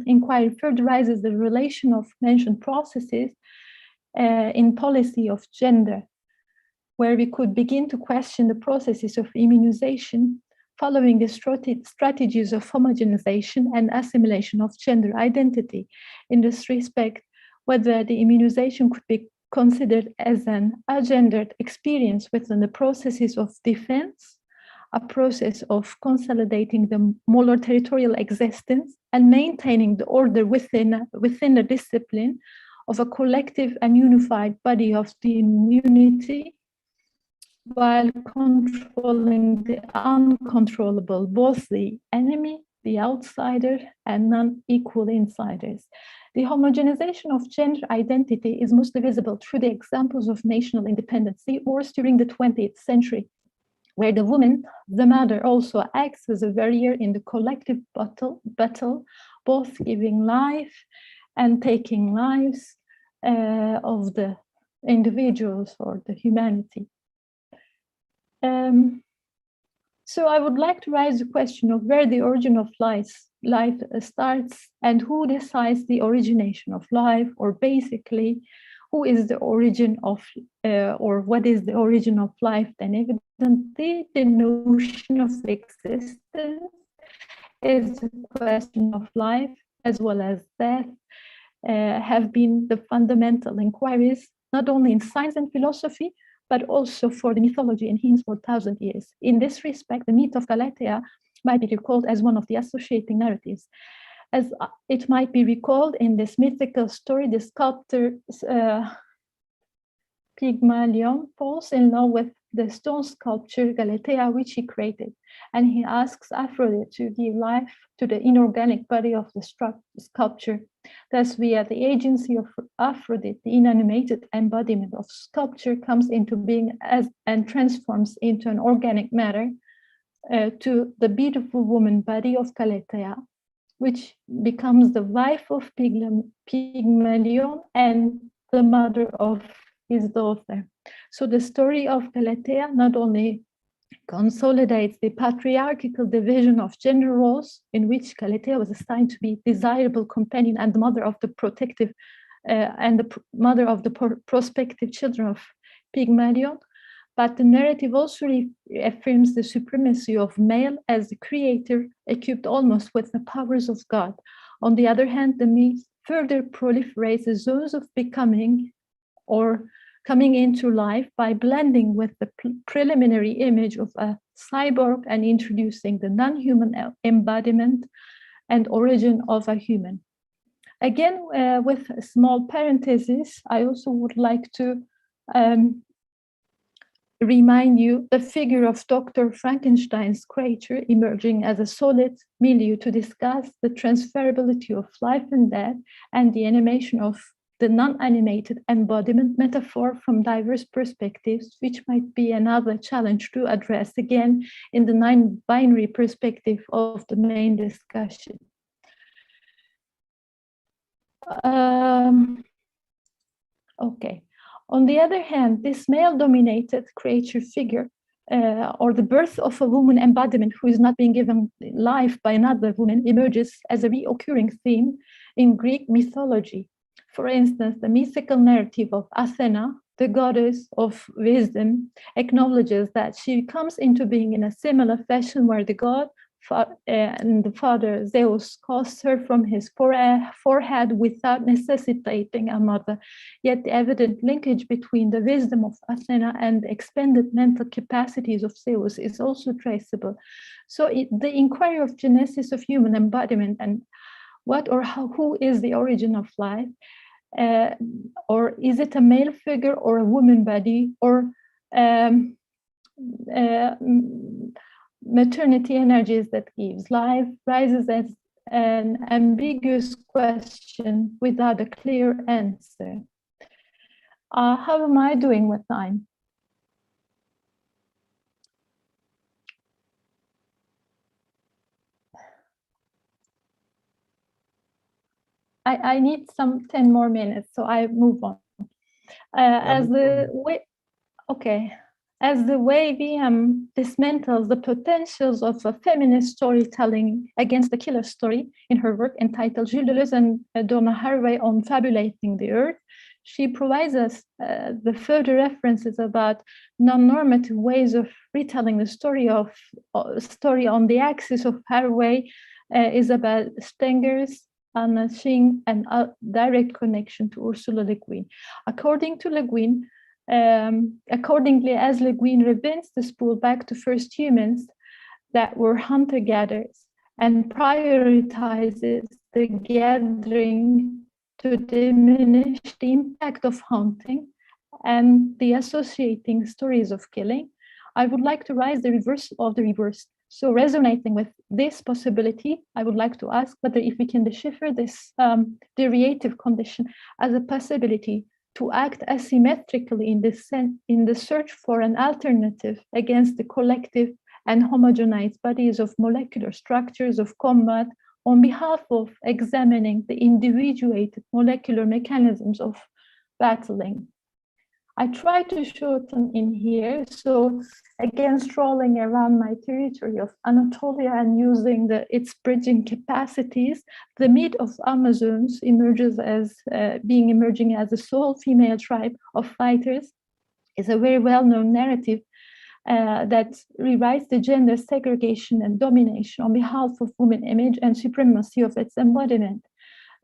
inquiry further raises the relation of mentioned processes in policy of gender, where we could begin to question the processes of immunization following the strategies of homogenization and assimilation of gender identity. In this respect, whether the immunization could be considered as an agendered experience within the processes of defense, a process of consolidating the molar territorial existence and maintaining the order within the discipline of a collective and unified body of the immunity, while controlling the uncontrollable, both the enemy, the outsider, and non-equal insiders. The homogenization of gender identity is mostly visible through the examples of national independency wars during the 20th century, where the woman, the mother, also acts as a warrior in the collective battle, both giving life and taking lives of the individuals or the humanity. So I would like to raise the question of where the origin of life starts and who decides the origination of life, or basically who is the origin of, or what is the origin of life. Then evidently the notion of existence is a question of life as well as death, have been the fundamental inquiries, not only in science and philosophy, but also for the mythology and hymns for 1,000 years. In this respect, the myth of Galatea might be recalled as one of the associating narratives. As it might be recalled in this mythical story, the sculptor Pygmalion falls in love with the stone sculpture Galatea, which he created, and he asks Aphrodite to give life to the inorganic body of the sculpture. Thus, via the agency of Aphrodite, the inanimated embodiment of sculpture comes into being and transforms into an organic matter to the beautiful woman body of Galatea, which becomes the wife of Pygmalion and the mother of his daughter. So the story of Galatea not only consolidates the patriarchal division of gender roles, in which Galatea was assigned to be desirable companion and the mother of the protective and the mother of the prospective children of Pygmalion, but the narrative also affirms the supremacy of male as the creator, equipped almost with the powers of God. On the other hand, the myth further proliferates the zones of becoming or coming into life by blending with the preliminary image of a cyborg and introducing the non-human embodiment and origin of a human. Again, with a small parenthesis, I also would like to remind you the figure of Dr. Frankenstein's creature emerging as a solid milieu to discuss the transferability of life and death and the animation of the non-animated embodiment metaphor from diverse perspectives, which might be another challenge to address again in the non-binary perspective of the main discussion. Okay. On the other hand, this male-dominated creature figure or the birth of a woman embodiment who is not being given life by another woman emerges as a reoccurring theme in Greek mythology. For instance, the mythical narrative of Athena, the goddess of wisdom, acknowledges that she comes into being in a similar fashion where the god and the father Zeus casts her from his forehead without necessitating a mother. Yet the evident linkage between the wisdom of Athena and the expanded mental capacities of Zeus is also traceable. So the inquiry of genesis of human embodiment and what or how, who is the origin of life, or is it a male figure or a woman body, or maternity energies that gives life, rises as an ambiguous question without a clear answer. How am I doing with time? I need some 10 more minutes, so I move on. As the way VM dismantles the potentials of a feminist storytelling against the killer story in her work entitled Gilles Deleuze and Donna Haraway on Fabulating the Earth, she provides us the further references about non-normative ways of retelling the story on the axis of Haraway is about Stenger's, Anna Ching, and a direct connection to Ursula Le Guin. Accordingly, as Le Guin rebinds the spool back to first humans that were hunter-gatherers and prioritizes the gathering to diminish the impact of hunting and the associating stories of killing, I would like to raise the reverse of the reverse. So resonating with this possibility, I would like to ask whether if we can decipher this derivative condition as a possibility to act asymmetrically in the search for an alternative against the collective and homogenized bodies of molecular structures of combat on behalf of examining the individuated molecular mechanisms of battling. I try to shorten in here, so again, strolling around my territory of Anatolia and using its bridging capacities, the myth of Amazons emerging as a sole female tribe of fighters is a very well-known narrative that rewrites the gender segregation and domination on behalf of woman image and supremacy of its embodiment.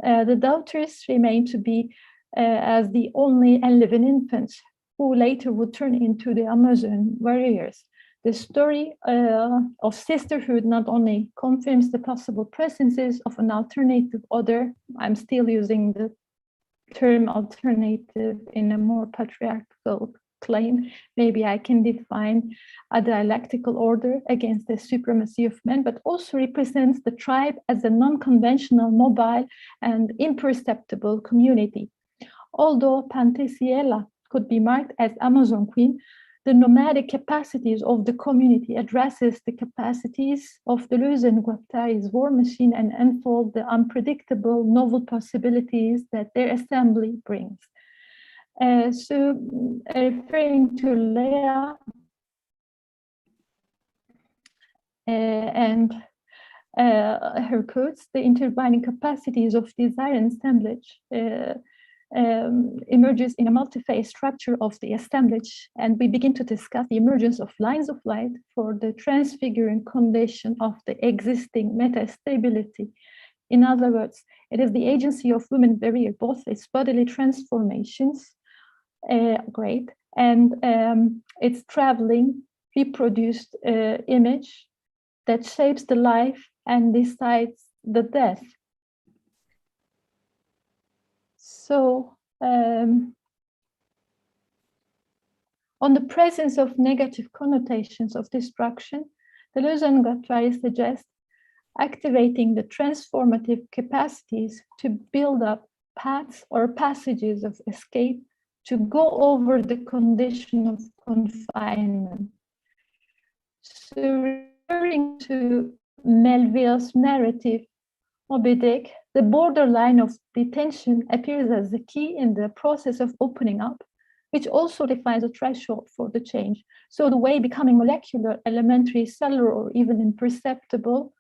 The daughters remain to be as the only and living infants who later would turn into the Amazon warriors. The story of sisterhood not only confirms the possible presences of an alternative other, I'm still using the term alternative in a more patriarchal claim, maybe I can define a dialectical order against the supremacy of men, but also represents the tribe as a non-conventional, mobile, and imperceptible community. Although Pantesiella could be marked as Amazon Queen, the nomadic capacities of the community addresses the capacities of Deleuze and Guattari's war machine and unfold the unpredictable, novel possibilities that their assembly brings. Referring to Leah and her quotes, the intertwining capacities of desire and assemblage emerges in a multi-phase structure of the assemblage, and we begin to discuss the emergence of lines of light for the transfiguring condition of the existing metastability. In other words, it is the agency of women barrier, both its bodily transformations, and its traveling, reproduced image that shapes the life and decides the death. So, on the presence of negative connotations of destruction, Deleuze and Guattari suggest activating the transformative capacities to build up paths or passages of escape to go over the condition of confinement. So, referring to Melville's narrative, Moby Dick, the borderline of detention appears as the key in the process of opening up, which also defines a threshold for the change. So the way becoming molecular, elementary, cellular, or even imperceptible,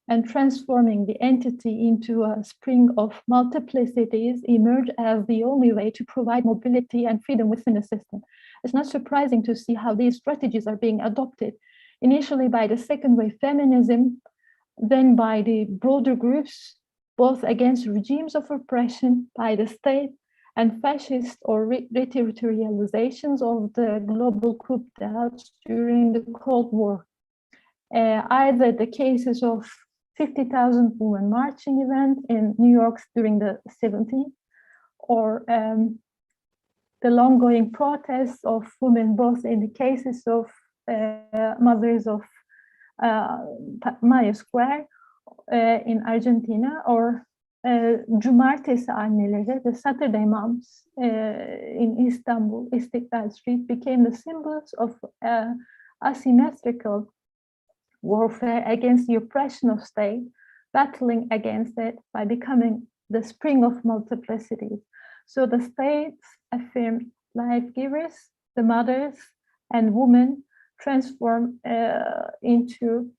and transforming the entity into a spring of multiplicities emerge as the only way to provide mobility and freedom within a system. It's not surprising to see how these strategies are being adopted, initially by the second wave feminism, then by the broader groups, both against regimes of oppression by the state and fascist or reterritorializations of the global coup d'etats during the Cold War. Either the cases of 50,000 women marching event in New York during the 70s, or the long-going protests of women, both in the cases of mothers of Mayo Square in Argentina, or Cumartesi anneleri, the Saturday moms in Istanbul, Istiklal Street, became the symbols of asymmetrical warfare against the oppression of state, battling against it by becoming the spring of multiplicities. So the states affirm life givers, the mothers and women transform into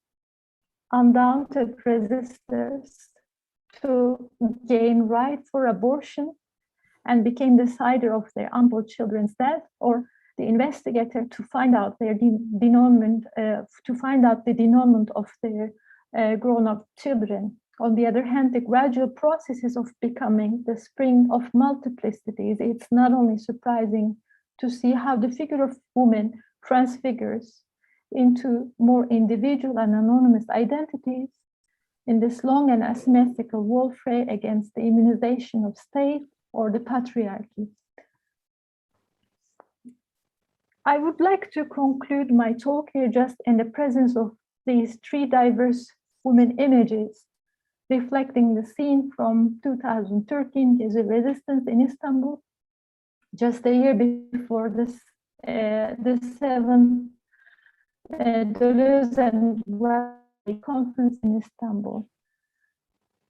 undaunted resistors to gain right for abortion and became decider of their unborn children's death, or the investigator to find out their denouement, to find out the denouement of their grown-up children. On the other hand, the gradual processes of becoming the spring of multiplicities, it's not only surprising to see how the figure of woman transfigures into more individual and anonymous identities in this long and asymmetrical warfare against the immunization of state or the patriarchy. I would like to conclude my talk here just in the presence of these three diverse women images, reflecting the scene from 2013, the resistance in Istanbul, just a year before this, the 7th Deleuze and Guattari conference in Istanbul.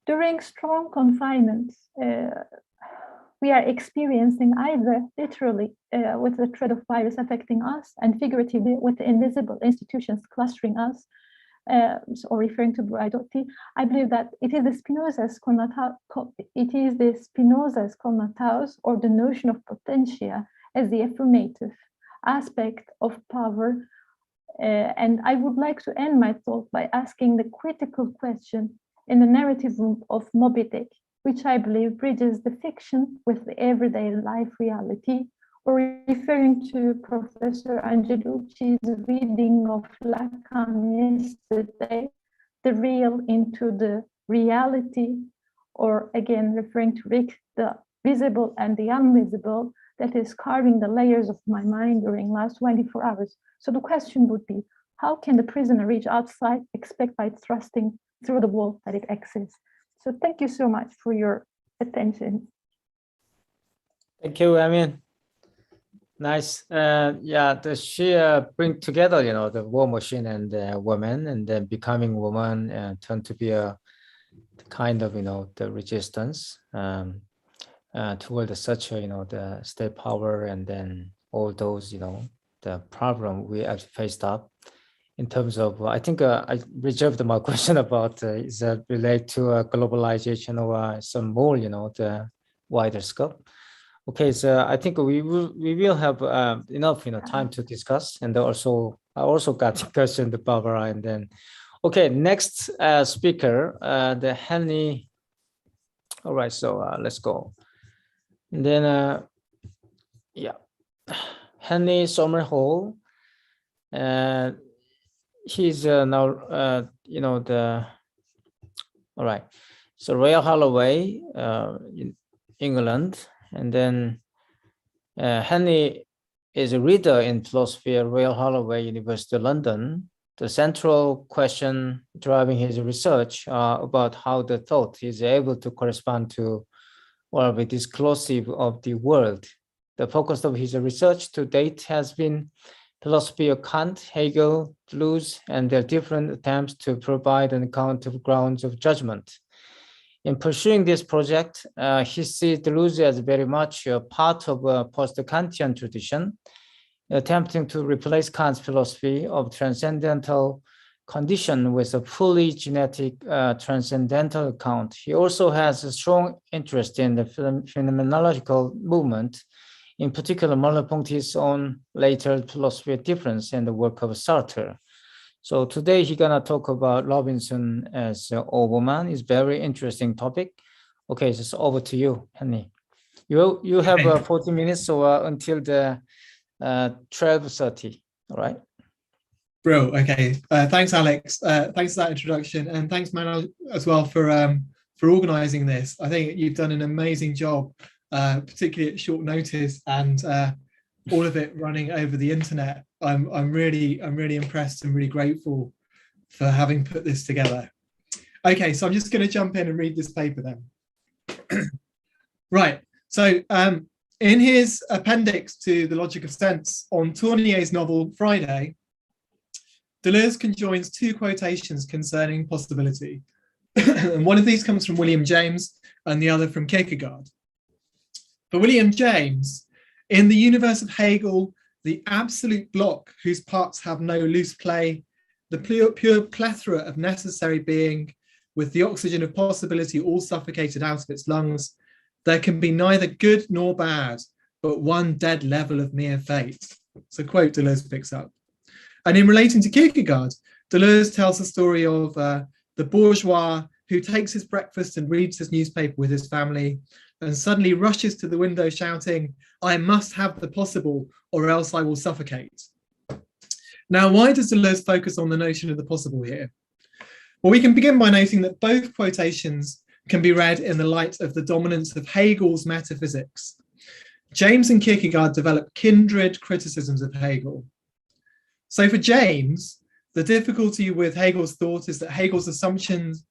During strong confinement, we are experiencing either literally with the threat of virus affecting us and figuratively with the invisible institutions clustering us, or referring to Braidotti. I believe that it is the Spinoza's conatus, or the notion of potentia as the affirmative aspect of power. And I would like to end my talk by asking the critical question in the narrative room of Moby Dick, which I believe bridges the fiction with the everyday life reality, or referring to Professor Angelucci's reading of Lacan yesterday, the real into the reality, or again referring to Rick, the visible and the invisible that is carving the layers of my mind during last 24 hours. So the question would be, how can the prisoner reach outside except by thrusting through the wall that it exists? So thank you so much for your attention. Thank you, Amin. Nice. Yeah, she bring together, you know, the war machine and the woman, and then becoming woman turned to be a kind of, you know, the resistance toward such a, you know, the state power, and then all those, you know, the problem we actually faced up in terms of, I think I reserved my question about is that relate to globalization or some more, you know, the wider scope. Okay, so I think we will have enough, you know, time to discuss, and also I also got a question to Barbara, and then okay, next speaker, the Henny. All right, so let's go, and then yeah, Henny Sommerhall. He's now you know, the all right, so Royal Holloway in England. And then Henry is a reader in philosophy at Royal Holloway, University of London. The central question driving his research about how the thought is able to correspond to or be disclosive of the world. The focus of his research to date has been philosophy of Kant, Hegel, Deleuze, and their different attempts to provide an account of grounds of judgment. In pursuing this project, he sees Deleuze as very much a part of a post-Kantian tradition, attempting to replace Kant's philosophy of transcendental condition with a fully genetic transcendental account. He also has a strong interest in the phenomenological movement, in particular Merleau-Ponty's own later philosophy of difference and the work of Sartre. So today he's gonna talk about Robinson as Overman. It's a very interesting topic. Okay, so it's over to you, Henry. You have 40 minutes, so until the 12:30, all right? Bro, okay. Thanks, Alex. Thanks for that introduction, and thanks, Manuel, as well for organising this. I think you've done an amazing job, particularly at short notice, and all of it running over the internet. I'm really impressed and really grateful for having put this together. Okay, so I'm just going to jump in and read this paper then. Right. So in his appendix to The Logic of Sense on Tournier's novel Friday, Deleuze conjoins two quotations concerning possibility. And one of these comes from William James and the other from Kierkegaard. For William James, in the universe of Hegel, the absolute block whose parts have no loose play, the pure plethora of necessary being, with the oxygen of possibility all suffocated out of its lungs, there can be neither good nor bad, but one dead level of mere fate. It's a quote Deleuze picks up. And in relating to Kierkegaard, Deleuze tells the story of the bourgeois who takes his breakfast and reads his newspaper with his family and suddenly rushes to the window shouting, "I must have the possible or else I will suffocate." Now, why does Deleuze focus on the notion of the possible here? Well, we can begin by noting that both quotations can be read in the light of the dominance of Hegel's metaphysics. James and Kierkegaard develop kindred criticisms of Hegel. So for James, the difficulty with Hegel's thought is that Hegel's assumptions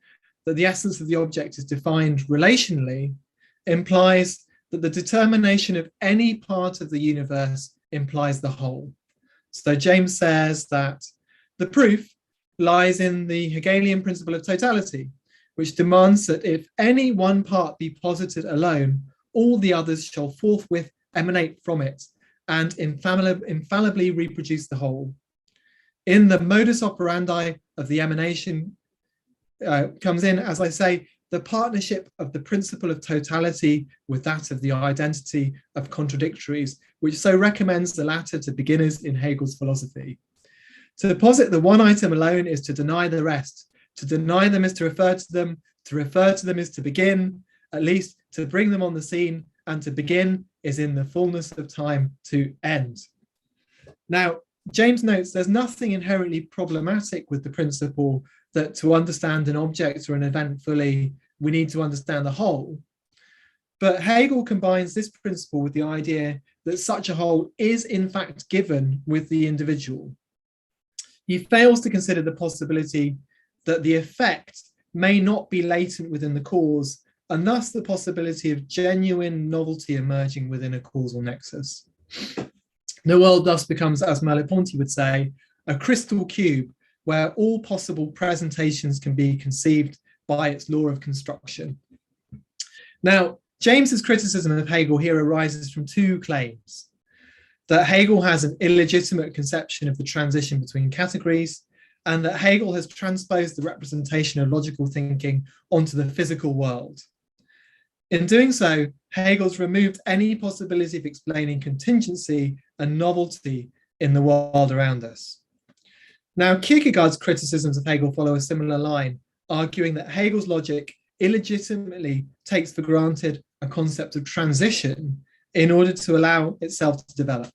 that the essence of the object is defined relationally implies that the determination of any part of the universe implies the whole. So James says that the proof lies in the Hegelian principle of totality, which demands that if any one part be posited alone, all the others shall forthwith emanate from it and infallibly reproduce the whole. In the modus operandi of the emanation comes in, as I say, the partnership of the principle of totality with that of the identity of contradictories, which so recommends the latter to beginners in Hegel's philosophy. To posit the one item alone is to deny the rest. To deny them is to refer to them is to begin, at least to bring them on the scene, and to begin is in the fullness of time to end. Now, James notes there's nothing inherently problematic with the principle that to understand an object or an event fully, we need to understand the whole. But Hegel combines this principle with the idea that such a whole is in fact given with the individual. He fails to consider the possibility that the effect may not be latent within the cause, and thus the possibility of genuine novelty emerging within a causal nexus. The world thus becomes, as Merleau-Ponty would say, a crystal cube where all possible presentations can be conceived by its law of construction. Now, James's criticism of Hegel here arises from two claims: that Hegel has an illegitimate conception of the transition between categories, and that Hegel has transposed the representation of logical thinking onto the physical world. In doing so, Hegel's removed any possibility of explaining contingency and novelty in the world around us. Now, Kierkegaard's criticisms of Hegel follow a similar line, arguing that Hegel's logic illegitimately takes for granted a concept of transition in order to allow itself to develop.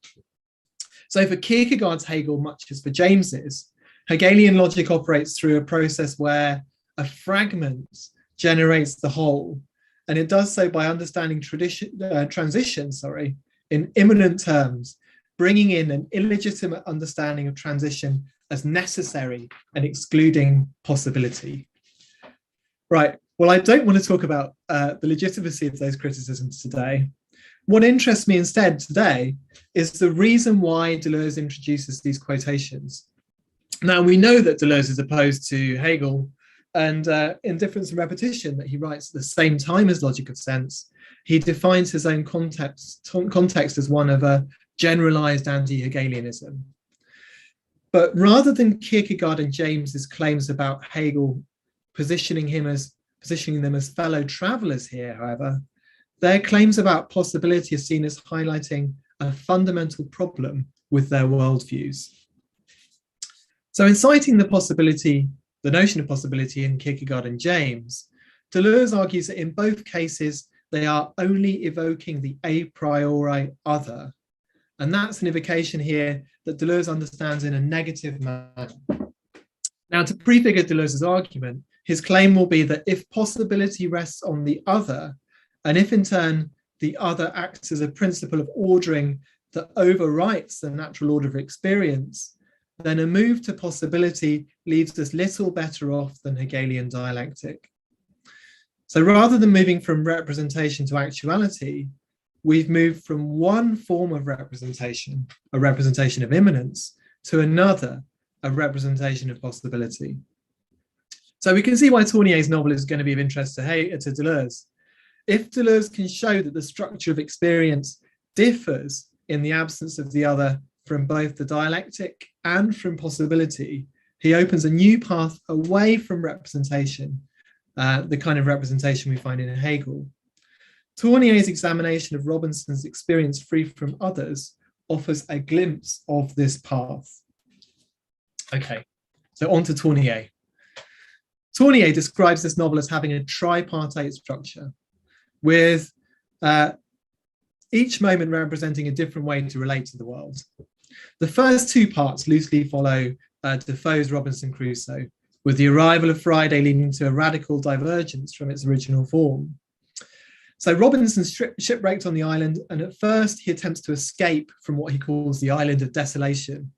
So for Kierkegaard's Hegel, much as for James's, Hegelian logic operates through a process where a fragment generates the whole, and it does so by understanding transition in immanent terms, bringing in an illegitimate understanding of transition as necessary and excluding possibility. Right, well, I don't want to talk about the legitimacy of those criticisms today. What interests me instead today is the reason why Deleuze introduces these quotations. Now, we know that Deleuze is opposed to Hegel And in Difference and Repetition, that he writes at the same time as Logic of Sense, he defines his own context as one of a generalized anti-Hegelianism. But rather than Kierkegaard and James's claims about Hegel positioning them as fellow travelers here, however, their claims about possibility are seen as highlighting a fundamental problem with their worldviews. So in citing the notion of possibility in Kierkegaard and James, Deleuze argues that in both cases, they are only evoking the a priori other. And that's an evocation here that Deleuze understands in a negative manner. Now, to prefigure Deleuze's argument, his claim will be that if possibility rests on the other, and if in turn the other acts as a principle of ordering that overwrites the natural order of experience, then a move to possibility leaves us little better off than Hegelian dialectic. So rather than moving from representation to actuality, we've moved from one form of representation, a representation of immanence, to another, a representation of possibility. So we can see why Tournier's novel is going to be of interest to Deleuze. If Deleuze can show that the structure of experience differs in the absence of the other from both the dialectic and from possibility, he opens a new path away from representation, the kind of representation we find in Hegel. Tournier's examination of Robinson's experience free from others offers a glimpse of this path. Okay, so on to Tournier. Tournier describes this novel as having a tripartite structure, with each moment representing a different way to relate to the world. The first two parts loosely follow Defoe's Robinson Crusoe, with the arrival of Friday leading to a radical divergence from its original form. So Robinson's shipwrecked on the island, and at first he attempts to escape from what he calls the island of desolation.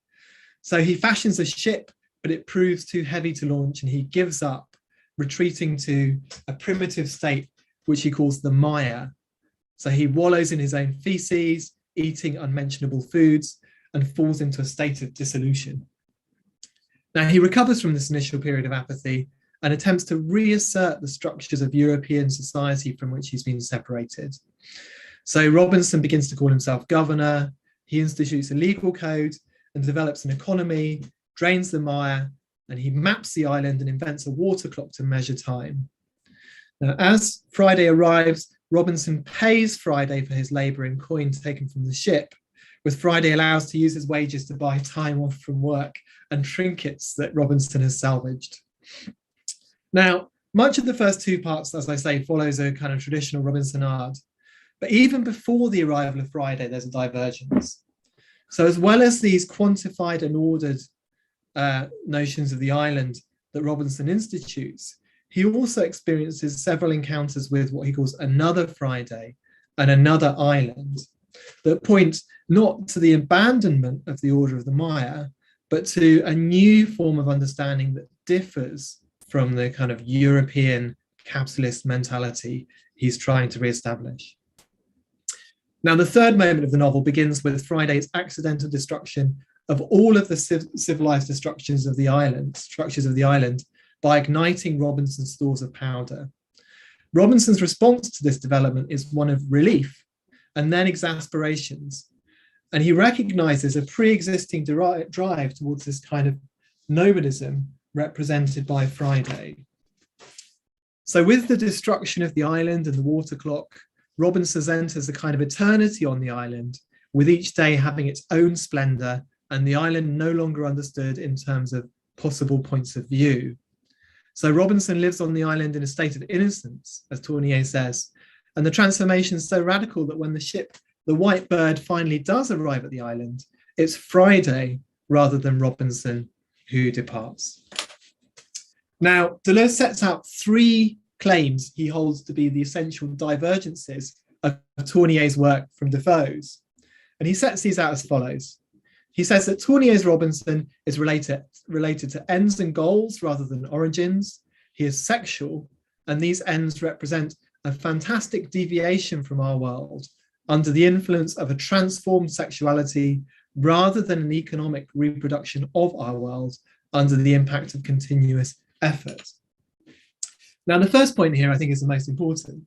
So he fashions a ship, but it proves too heavy to launch, and he gives up, retreating to a primitive state, which he calls the Maya. So he wallows in his own feces, eating unmentionable foods, and falls into a state of dissolution. Now he recovers from this initial period of apathy and attempts to reassert the structures of European society from which he's been separated. So Robinson begins to call himself governor, he institutes a legal code and develops an economy, drains the mire, and he maps the island and invents a water clock to measure time. Now, as Friday arrives, Robinson pays Friday for his labor in coin taken from the ship, with Friday allowed to use his wages to buy time off from work and trinkets that Robinson has salvaged. Now, much of the first two parts, as I say, follows a kind of traditional Robinsonade. But even before the arrival of Friday, there's a divergence. So as well as these quantified and ordered notions of the island that Robinson institutes, he also experiences several encounters with what he calls another Friday and another island that point not to the abandonment of the order of the Maya, but to a new form of understanding that differs from the kind of European capitalist mentality he's trying to reestablish. Now, the third moment of the novel begins with Friday's accidental destruction of all of the civilized structures of the island by igniting Robinson's stores of powder. Robinson's response to this development is one of relief and then exasperations. And he recognizes a pre-existing drive towards this kind of nomadism represented by Friday. So with the destruction of the island and the water clock, Robinson enters a kind of eternity on the island, with each day having its own splendor and the island no longer understood in terms of possible points of view. So Robinson lives on the island in a state of innocence, as Tournier says, and the transformation is so radical that when the ship, the White Bird, finally does arrive at the island, it's Friday rather than Robinson who departs. Now, Deleuze sets out three claims he holds to be the essential divergences of Tournier's work from Defoe's. And he sets these out as follows. He says that Tournier's Robinson is related to ends and goals rather than origins. He is sexual, and these ends represent a fantastic deviation from our world under the influence of a transformed sexuality rather than an economic reproduction of our world under the impact of continuous effort. Now, the first point here, I think, is the most important.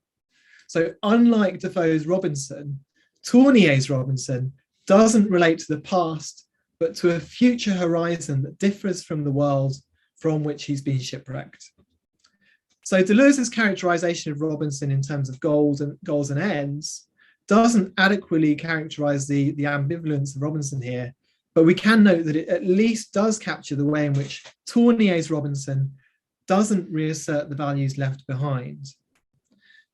So unlike Defoe's Robinson, Tournier's Robinson doesn't relate to the past, but to a future horizon that differs from the world from which he's been shipwrecked. So Deleuze's characterization of Robinson in terms of goals and ends doesn't adequately characterize the ambivalence of Robinson here, but we can note that it at least does capture the way in which Tournier's Robinson doesn't reassert the values left behind.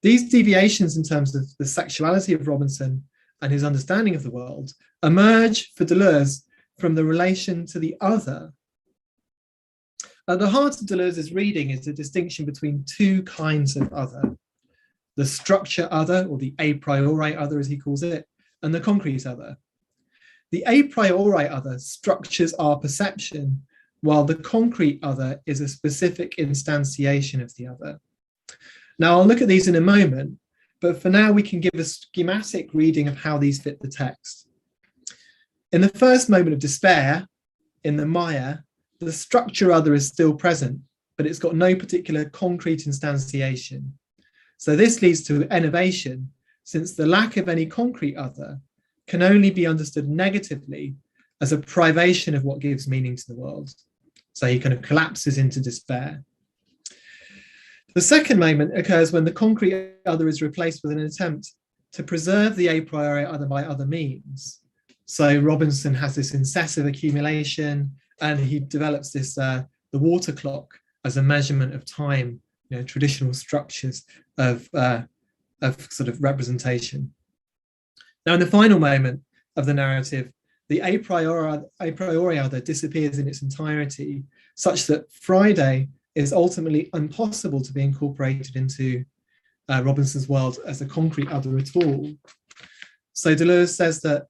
These deviations in terms of the sexuality of Robinson and his understanding of the world emerge for Deleuze from the relation to the other. At the heart of Deleuze's reading is a distinction between two kinds of other: the structure other, or the a priori other as he calls it, and the concrete other. The a priori other structures our perception, while the concrete other is a specific instantiation of the other. Now, I'll look at these in a moment, but for now we can give a schematic reading of how these fit the text. In the first moment of despair, in the Maya, the structure other is still present, but it's got no particular concrete instantiation. So this leads to enervation, since the lack of any concrete other can only be understood negatively as a privation of what gives meaning to the world. So he kind of collapses into despair. The second moment occurs when the concrete other is replaced with an attempt to preserve the a priori other by other means. So Robinson has this incessive accumulation, and he develops this the water clock as a measurement of time, traditional structures of sort of representation. Now, in the final moment of the narrative, the a priori other disappears in its entirety, such that Friday is ultimately impossible to be incorporated into Robinson's world as a concrete other at all. So Deleuze says that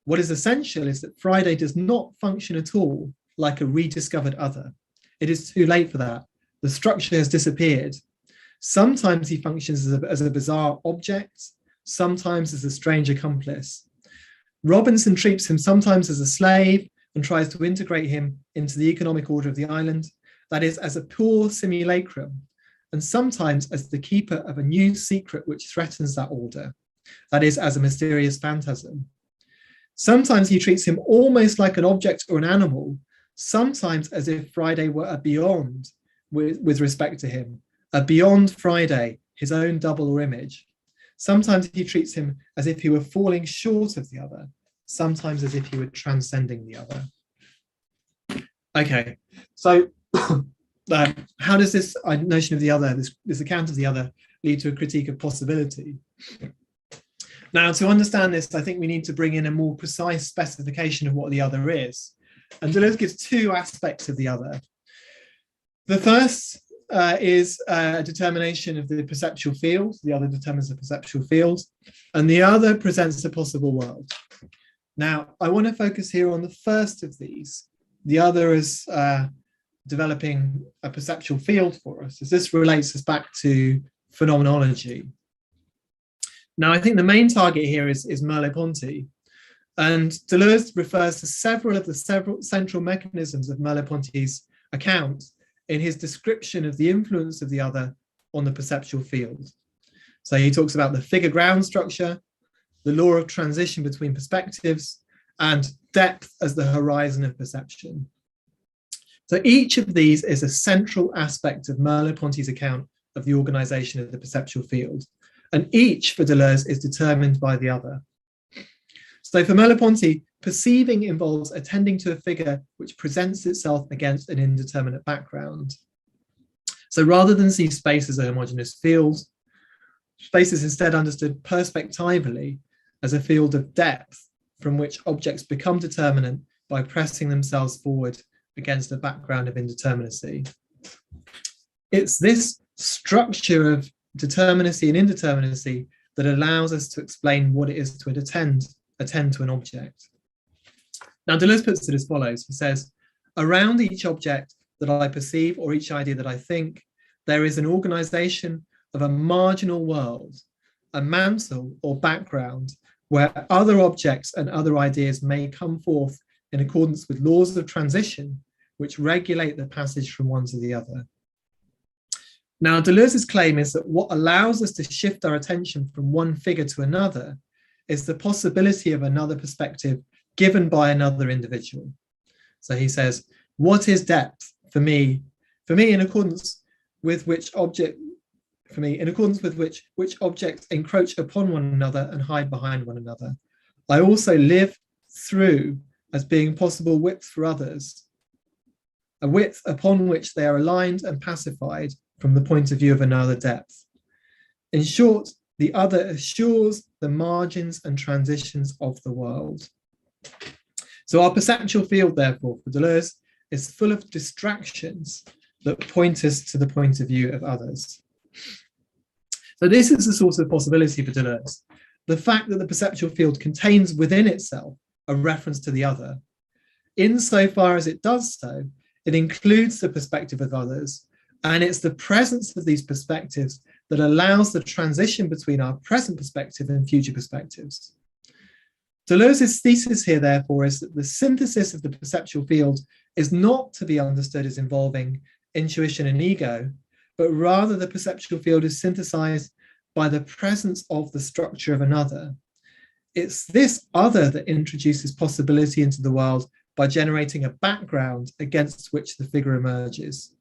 what is essential is that Friday does not function at all like a rediscovered other. It is too late for that. The structure has disappeared. Sometimes he functions as a bizarre object, sometimes as a strange accomplice. Robinson treats him sometimes as a slave and tries to integrate him into the economic order of the island, that is, as a poor simulacrum, and sometimes as the keeper of a new secret which threatens that order, that is, as a mysterious phantasm. Sometimes he treats him almost like an object or an animal, sometimes as if Friday were a beyond with respect to him, a beyond Friday, his own double or image. Sometimes he treats him as if he were falling short of the other, sometimes as if he were transcending the other. Okay, so how does this notion of the other, this account of the other, lead to a critique of possibility? Now, to understand this, I think we need to bring in a more precise specification of what the other is. And Deleuze gives two aspects of the other. The first is a determination of the perceptual field. The other determines the perceptual field, and the other presents a possible world. Now, I want to focus here on the first of these. The other is developing a perceptual field for us, as this relates us back to phenomenology. Now, I think the main target here is Merleau-Ponty, and Deleuze refers to several of the central mechanisms of Merleau-Ponty's account in his description of the influence of the other on the perceptual field. So he talks about the figure-ground structure, the law of transition between perspectives, and depth as the horizon of perception. So each of these is a central aspect of Merleau-Ponty's account of the organization of the perceptual field, and each for Deleuze is determined by the other. So for Merleau-Ponty, perceiving involves attending to a figure which presents itself against an indeterminate background. So rather than see space as a homogeneous field, space is instead understood perspectively as a field of depth from which objects become determinate by pressing themselves forward against a background of indeterminacy. It's this structure of determinacy and indeterminacy that allows us to explain what it is to attend to an object. Now, Deleuze puts it as follows. He says, around each object that I perceive or each idea that I think, there is an organization of a marginal world, a mantle or background where other objects and other ideas may come forth in accordance with laws of transition which regulate the passage from one to the other. Now, Deleuze's claim is that what allows us to shift our attention from one figure to another is the possibility of another perspective given by another individual. So he says, what is depth for me in accordance with which which objects encroach upon one another and hide behind one another. I also live through as being possible width for others, a width upon which they are aligned and pacified from the point of view of another depth. In short, the other assures the margins and transitions of the world. So our perceptual field, therefore, for Deleuze, is full of distractions that point us to the point of view of others. So this is the source of possibility for Deleuze. The fact that the perceptual field contains within itself a reference to the other. Insofar as it does so, it includes the perspective of others, and it's the presence of these perspectives that allows the transition between our present perspective and future perspectives. Deleuze's thesis here, therefore, is that the synthesis of the perceptual field is not to be understood as involving intuition and ego, but rather the perceptual field is synthesized by the presence of the structure of another. It's this other that introduces possibility into the world by generating a background against which the figure emerges.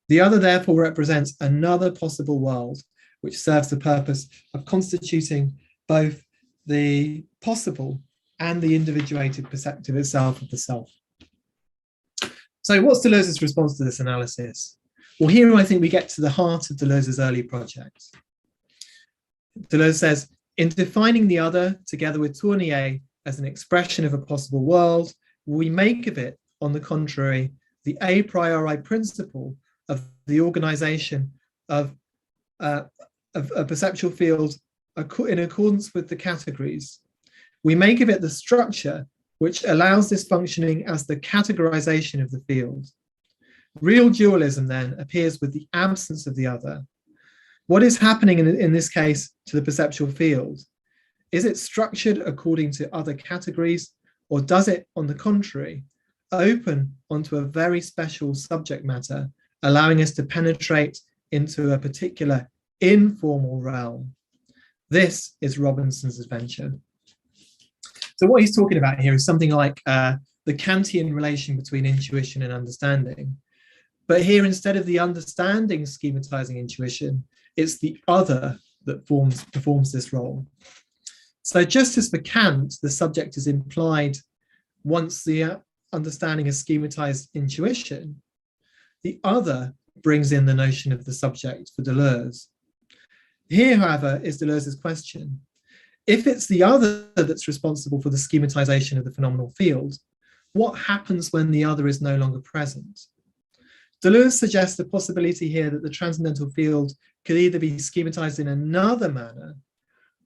The other, therefore, represents another possible world, which serves the purpose of constituting both the possible and the individuated perceptive itself of the self. So what's Deleuze's response to this analysis? Well, here I think we get to the heart of Deleuze's early project. Deleuze says, in defining the other together with Tournier as an expression of a possible world, we make of it, on the contrary, the a priori principle of the organization of a perceptual field in accordance with the categories. We make of it the structure which allows this functioning as the categorization of the field. Real dualism then appears with the absence of the other. What is happening in this case to the perceptual field? Is it structured according to other categories, or does it, on the contrary, open onto a very special subject matter, allowing us to penetrate into a particular informal realm? This is Robinson's adventure. So what he's talking about here is something like the Kantian relation between intuition and understanding. But here, instead of the understanding schematizing intuition, it's the other that performs this role. So just as for Kant, the subject is implied once the understanding has schematized intuition, the other brings in the notion of the subject for Deleuze. Here, however, is Deleuze's question. If it's the other that's responsible for the schematization of the phenomenal field, what happens when the other is no longer present? Deleuze suggests the possibility here that the transcendental field could either be schematized in another manner,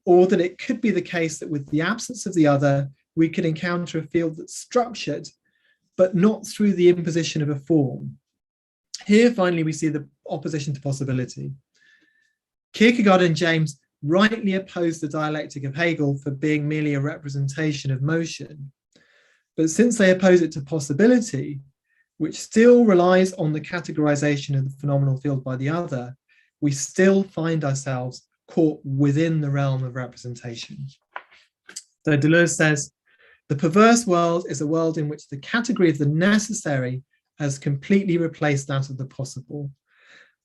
or that it could be the case that with the absence of the other, we could encounter a field that's structured, but not through the imposition of a form. Here, finally, we see the opposition to possibility. Kierkegaard and James rightly oppose the dialectic of Hegel for being merely a representation of motion. But since they oppose it to possibility, which still relies on the categorization of the phenomenal field by the other, we still find ourselves caught within the realm of representation. So Deleuze says, the perverse world is a world in which the category of the necessary has completely replaced that of the possible.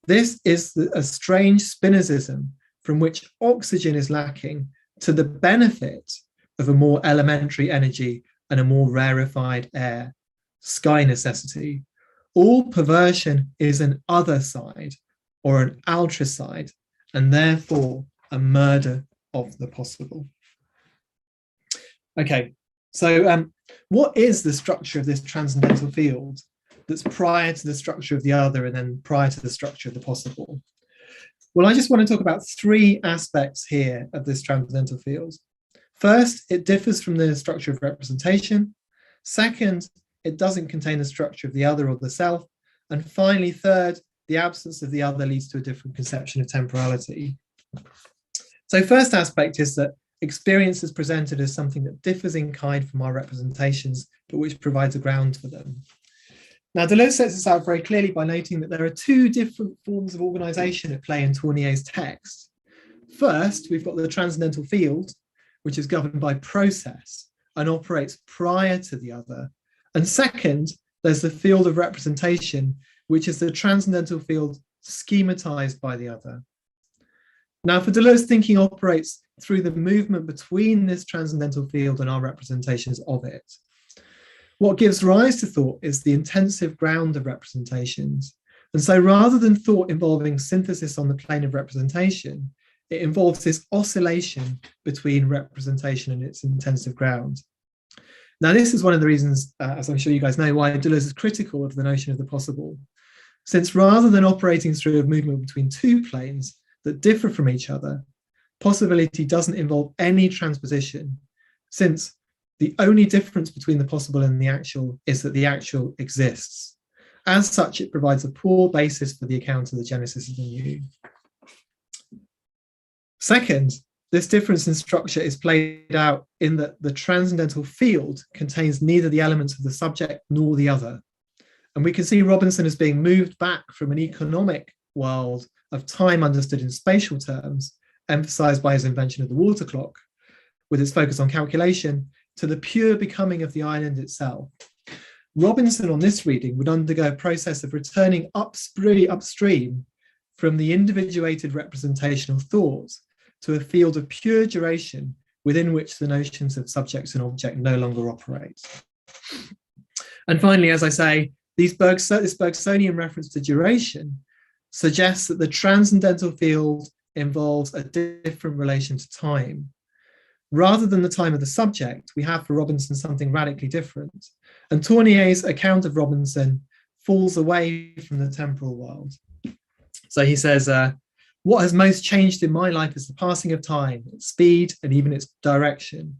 This is a strange Spinozism from which oxygen is lacking to the benefit of a more elementary energy and a more rarefied air, sky necessity. All perversion is an other side or an ultra side, and therefore a murder of the possible. Okay, so what is the structure of this transcendental field that's prior to the structure of the other and then prior to the structure of the possible? Well, I just want to talk about three aspects here of this transcendental field. First, it differs from the structure of representation. Second, it doesn't contain the structure of the other or the self. And finally, third, the absence of the other leads to a different conception of temporality. So first aspect is that experience is presented as something that differs in kind from our representations, but which provides a ground for them. Now, Deleuze sets this out very clearly by noting that there are two different forms of organization at play in Tournier's text. First, we've got the transcendental field, which is governed by process and operates prior to the other. And second, there's the field of representation, which is the transcendental field schematized by the other. Now, for Deleuze, thinking operates through the movement between this transcendental field and our representations of it. What gives rise to thought is the intensive ground of representations. And so rather than thought involving synthesis on the plane of representation, it involves this oscillation between representation and its intensive ground. Now, this is one of the reasons, as I'm sure you guys know, why Deleuze is critical of the notion of the possible. Since rather than operating through a movement between two planes that differ from each other, possibility doesn't involve any transposition, since the only difference between the possible and the actual is that the actual exists. As such, it provides a poor basis for the account of the genesis of the new. Second, this difference in structure is played out in that the transcendental field contains neither the elements of the subject nor the other. And we can see Robinson as being moved back from an economic world of time understood in spatial terms, emphasized by his invention of the water clock, with its focus on calculation, to the pure becoming of the island itself. Robinson, on this reading, would undergo a process of returning upstream from the individuated representational thought to a field of pure duration within which the notions of subject and object no longer operate. And finally, as I say, this Bergsonian reference to duration suggests that the transcendental field involves a different relation to time. Rather than the time of the subject, we have for Robinson something radically different. And Tournier's account of Robinson falls away from the temporal world. So he says, what has most changed in my life is the passing of time, its speed, and even its direction.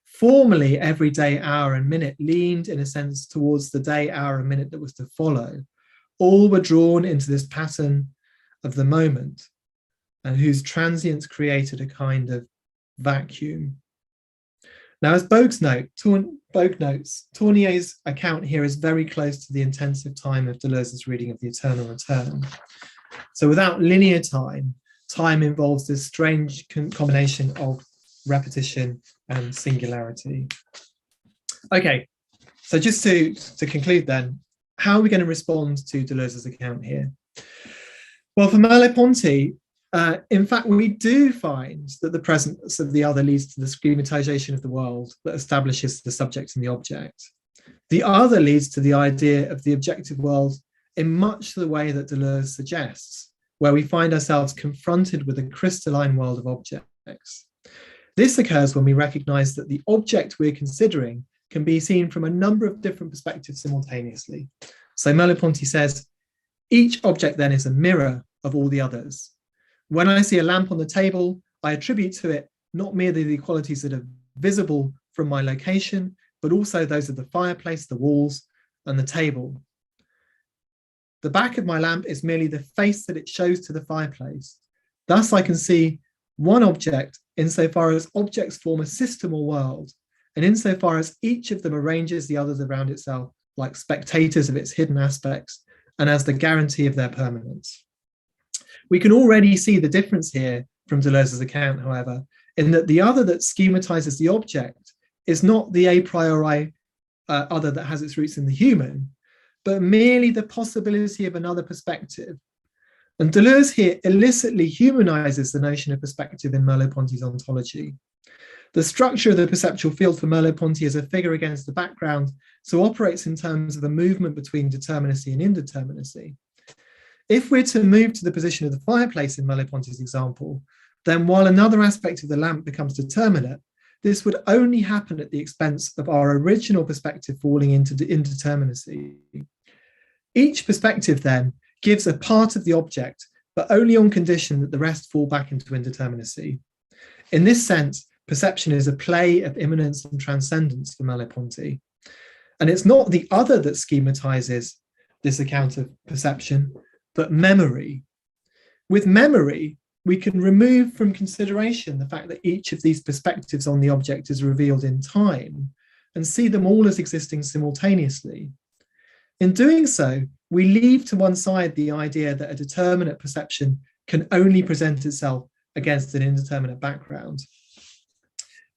Formerly, every day, hour, and minute leaned, in a sense, towards the day, hour, and minute that was to follow. All were drawn into this pattern of the moment, and whose transience created a kind of vacuum. Now, as Bogue notes, Tournier's account here is very close to the intensive time of Deleuze's reading of The Eternal Return. So without linear time, time involves this strange combination of repetition and singularity. Okay, so just to conclude then, how are we going to respond to Deleuze's account here? Well, for Merleau-Ponty, in fact, we do find that the presence of the other leads to the schematization of the world that establishes the subject and the object. The other leads to the idea of the objective world in much the way that Deleuze suggests, where we find ourselves confronted with a crystalline world of objects. This occurs when we recognize that the object we're considering can be seen from a number of different perspectives simultaneously. So Merleau-Ponty says, each object then is a mirror of all the others. When I see a lamp on the table, I attribute to it not merely the qualities that are visible from my location, but also those of the fireplace, the walls, and the table. The back of my lamp is merely the face that it shows to the fireplace. Thus, I can see one object insofar as objects form a system or world, and insofar as each of them arranges the others around itself like spectators of its hidden aspects and as the guarantee of their permanence. We can already see the difference here from Deleuze's account, however, in that the other that schematizes the object is not the a priori other that has its roots in the human, but merely the possibility of another perspective. And Deleuze here illicitly humanizes the notion of perspective in Merleau-Ponty's ontology. The structure of the perceptual field for Merleau-Ponty as a figure against the background so operates in terms of a movement between determinacy and indeterminacy. If we're to move to the position of the fireplace in Merleau-Ponty's example, then while another aspect of the lamp becomes determinate, this would only happen at the expense of our original perspective falling into indeterminacy. Each perspective then gives a part of the object, but only on condition that the rest fall back into indeterminacy. In this sense, perception is a play of immanence and transcendence for Merleau-Ponty. And it's not the other that schematizes this account of perception, but memory. With memory, we can remove from consideration the fact that each of these perspectives on the object is revealed in time and see them all as existing simultaneously. In doing so, we leave to one side the idea that a determinate perception can only present itself against an indeterminate background.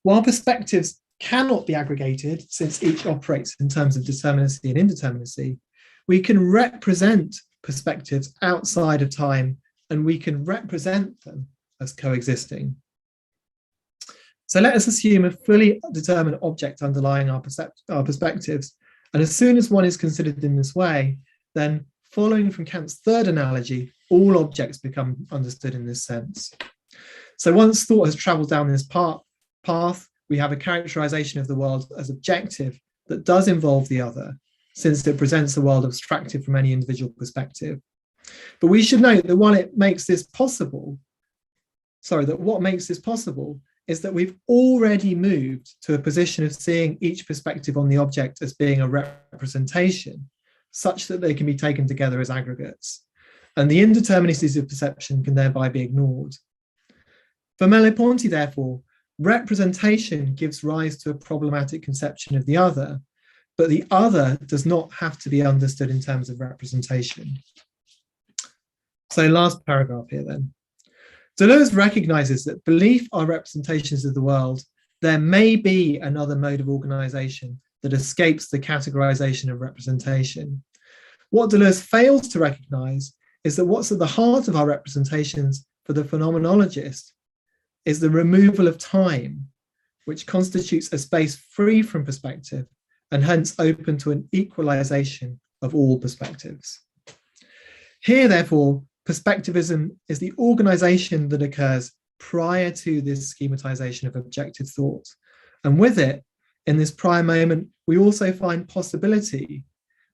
While perspectives cannot be aggregated, since each operates in terms of determinacy and indeterminacy, we can represent perspectives outside of time, and we can represent them as coexisting. So let us assume a fully determined object underlying our perspectives. And as soon as one is considered in this way, then following from Kant's third analogy, all objects become understood in this sense. So once thought has traveled down this path, we have a characterization of the world as objective that does involve the other, since it presents the world abstracted from any individual perspective. But we should note that what makes this possible is that we've already moved to a position of seeing each perspective on the object as being a representation, such that they can be taken together as aggregates. And the indeterminacies of perception can thereby be ignored. For Merleau-Ponty, therefore, representation gives rise to a problematic conception of the other, but the other does not have to be understood in terms of representation. So last paragraph here then. Deleuze recognizes that belief are representations of the world. There may be another mode of organization that escapes the categorization of representation. What Deleuze fails to recognize is that what's at the heart of our representations for the phenomenologist is the removal of time, which constitutes a space free from perspective and hence open to an equalization of all perspectives. Here, therefore, perspectivism is the organization that occurs prior to this schematization of objective thought. And with it, in this prior moment, we also find possibility,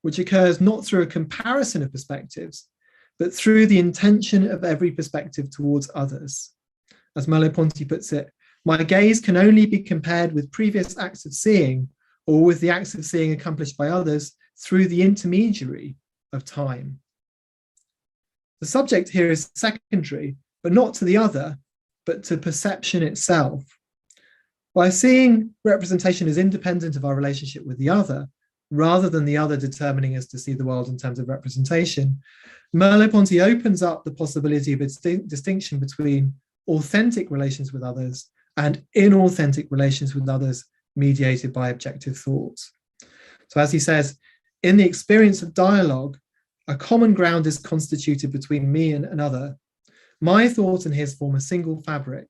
which occurs not through a comparison of perspectives, but through the intention of every perspective towards others. As Merleau-Ponty puts it, my gaze can only be compared with previous acts of seeing or with the acts of seeing accomplished by others through the intermediary of time. The subject here is secondary, but not to the other, but to perception itself. By seeing representation as independent of our relationship with the other, rather than the other determining us to see the world in terms of representation, Merleau-Ponty opens up the possibility of a distinction between authentic relations with others and inauthentic relations with others mediated by objective thoughts. So as he says, in the experience of dialogue, a common ground is constituted between me and another. My thought and his form a single fabric.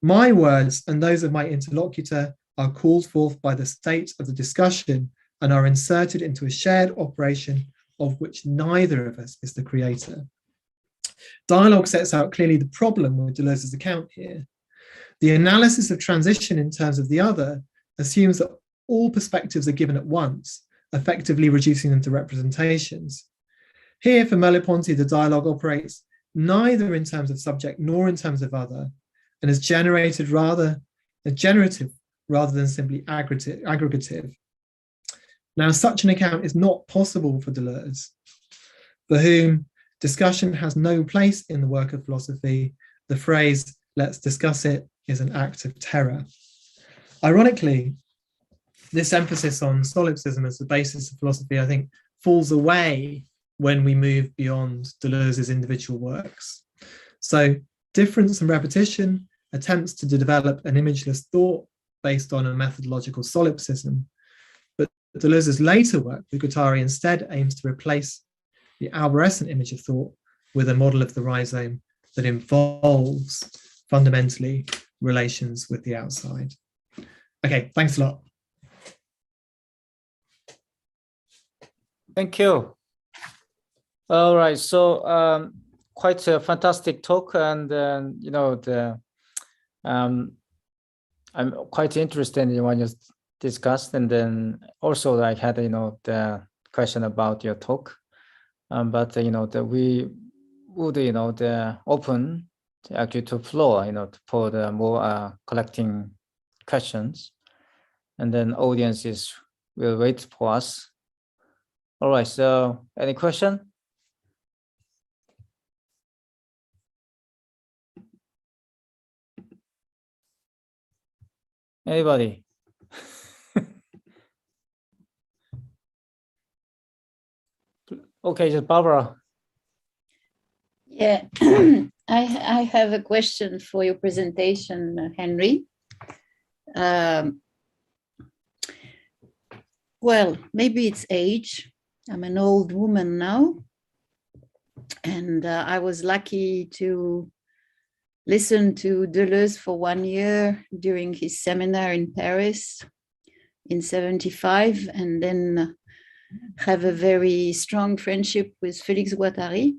My words and those of my interlocutor are called forth by the state of the discussion and are inserted into a shared operation of which neither of us is the creator. Dialogue sets out clearly the problem with Deleuze's account here. The analysis of transition in terms of the other assumes that all perspectives are given at once, effectively reducing them to representations. Here, for Merleau-Ponty, the dialogue operates neither in terms of subject nor in terms of other, and is generative rather than simply aggregative. Now, such an account is not possible for Deleuze, for whom discussion has no place in the work of philosophy. The phrase, let's discuss it, is an act of terror. Ironically, this emphasis on solipsism as the basis of philosophy, I think, falls away when we move beyond Deleuze's individual works. So difference and repetition attempts to develop an imageless thought based on a methodological solipsism. But Deleuze's later work, the Guattari, instead aims to replace the arborescent image of thought with a model of the rhizome that involves fundamentally relations with the outside. Okay, thanks a lot. Thank you. All right, so quite a fantastic talk, and I'm quite interested in what you discussed, and then also I had the question about your talk, but we would open actually to floor for the more collecting questions, and then audiences will wait for us. All right, so any question? Anybody? Okay, so Barbara. Yeah, I have a question for your presentation, Henry. Well, maybe it's age. I'm an old woman now, and I was lucky to listen to Deleuze for 1 year during his seminar in Paris in 75, and then have a very strong friendship with Félix Guattari.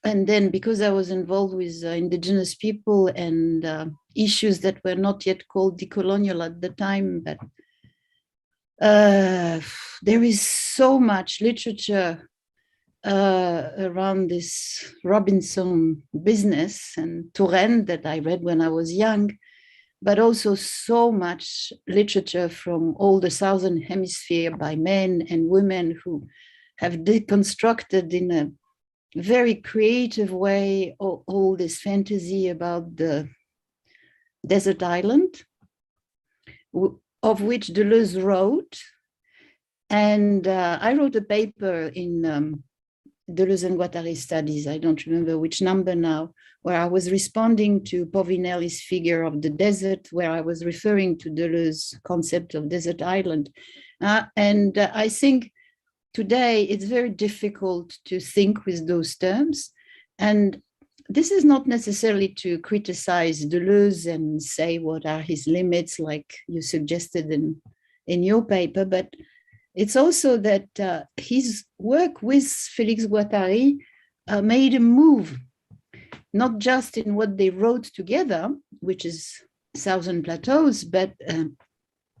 And then because I was involved with indigenous people and issues that were not yet called decolonial at the time, but there is so much literature around this Robinson business and Turenne that I read when I was young, but also so much literature from all the Southern Hemisphere by men and women who have deconstructed in a very creative way all this fantasy about the desert island, of which Deleuze wrote. And I wrote a paper in Deleuze and Guattari studies, I don't remember which number now, where I was responding to Povinelli's figure of the desert, where I was referring to Deleuze's concept of desert island. And I think today it's very difficult to think with those terms. And this is not necessarily to criticize Deleuze and say what are his limits, like you suggested in your paper, but it's also that his work with Félix Guattari made a move, not just in what they wrote together, which is Thousand Plateaus, but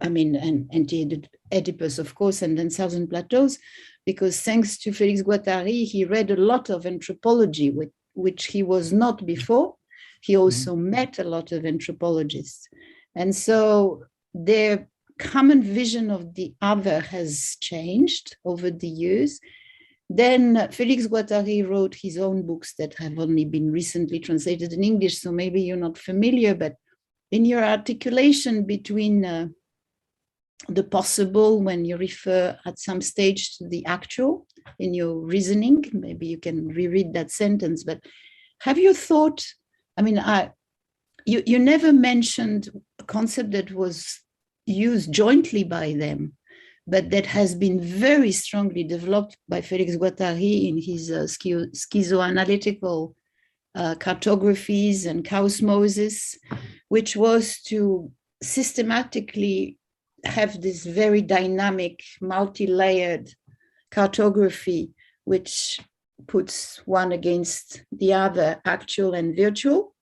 and Anti-Oedipus, of course, and then Thousand Plateaus, because thanks to Félix Guattari, he read a lot of anthropology, which he was not before. He also met a lot of anthropologists. And so their common vision of the other has changed over the years. Then Félix Guattari wrote his own books that have only been recently translated in English, so maybe you're not familiar, but in your articulation between the possible, when you refer at some stage to the actual in your reasoning, maybe you can reread that sentence, but have you thought, you never mentioned a concept that was used jointly by them, but that has been very strongly developed by Félix Guattari in his schizoanalytical cartographies and chaosmosis, which was to systematically have this very dynamic, multi-layered cartography, which puts one against the other, actual and virtual,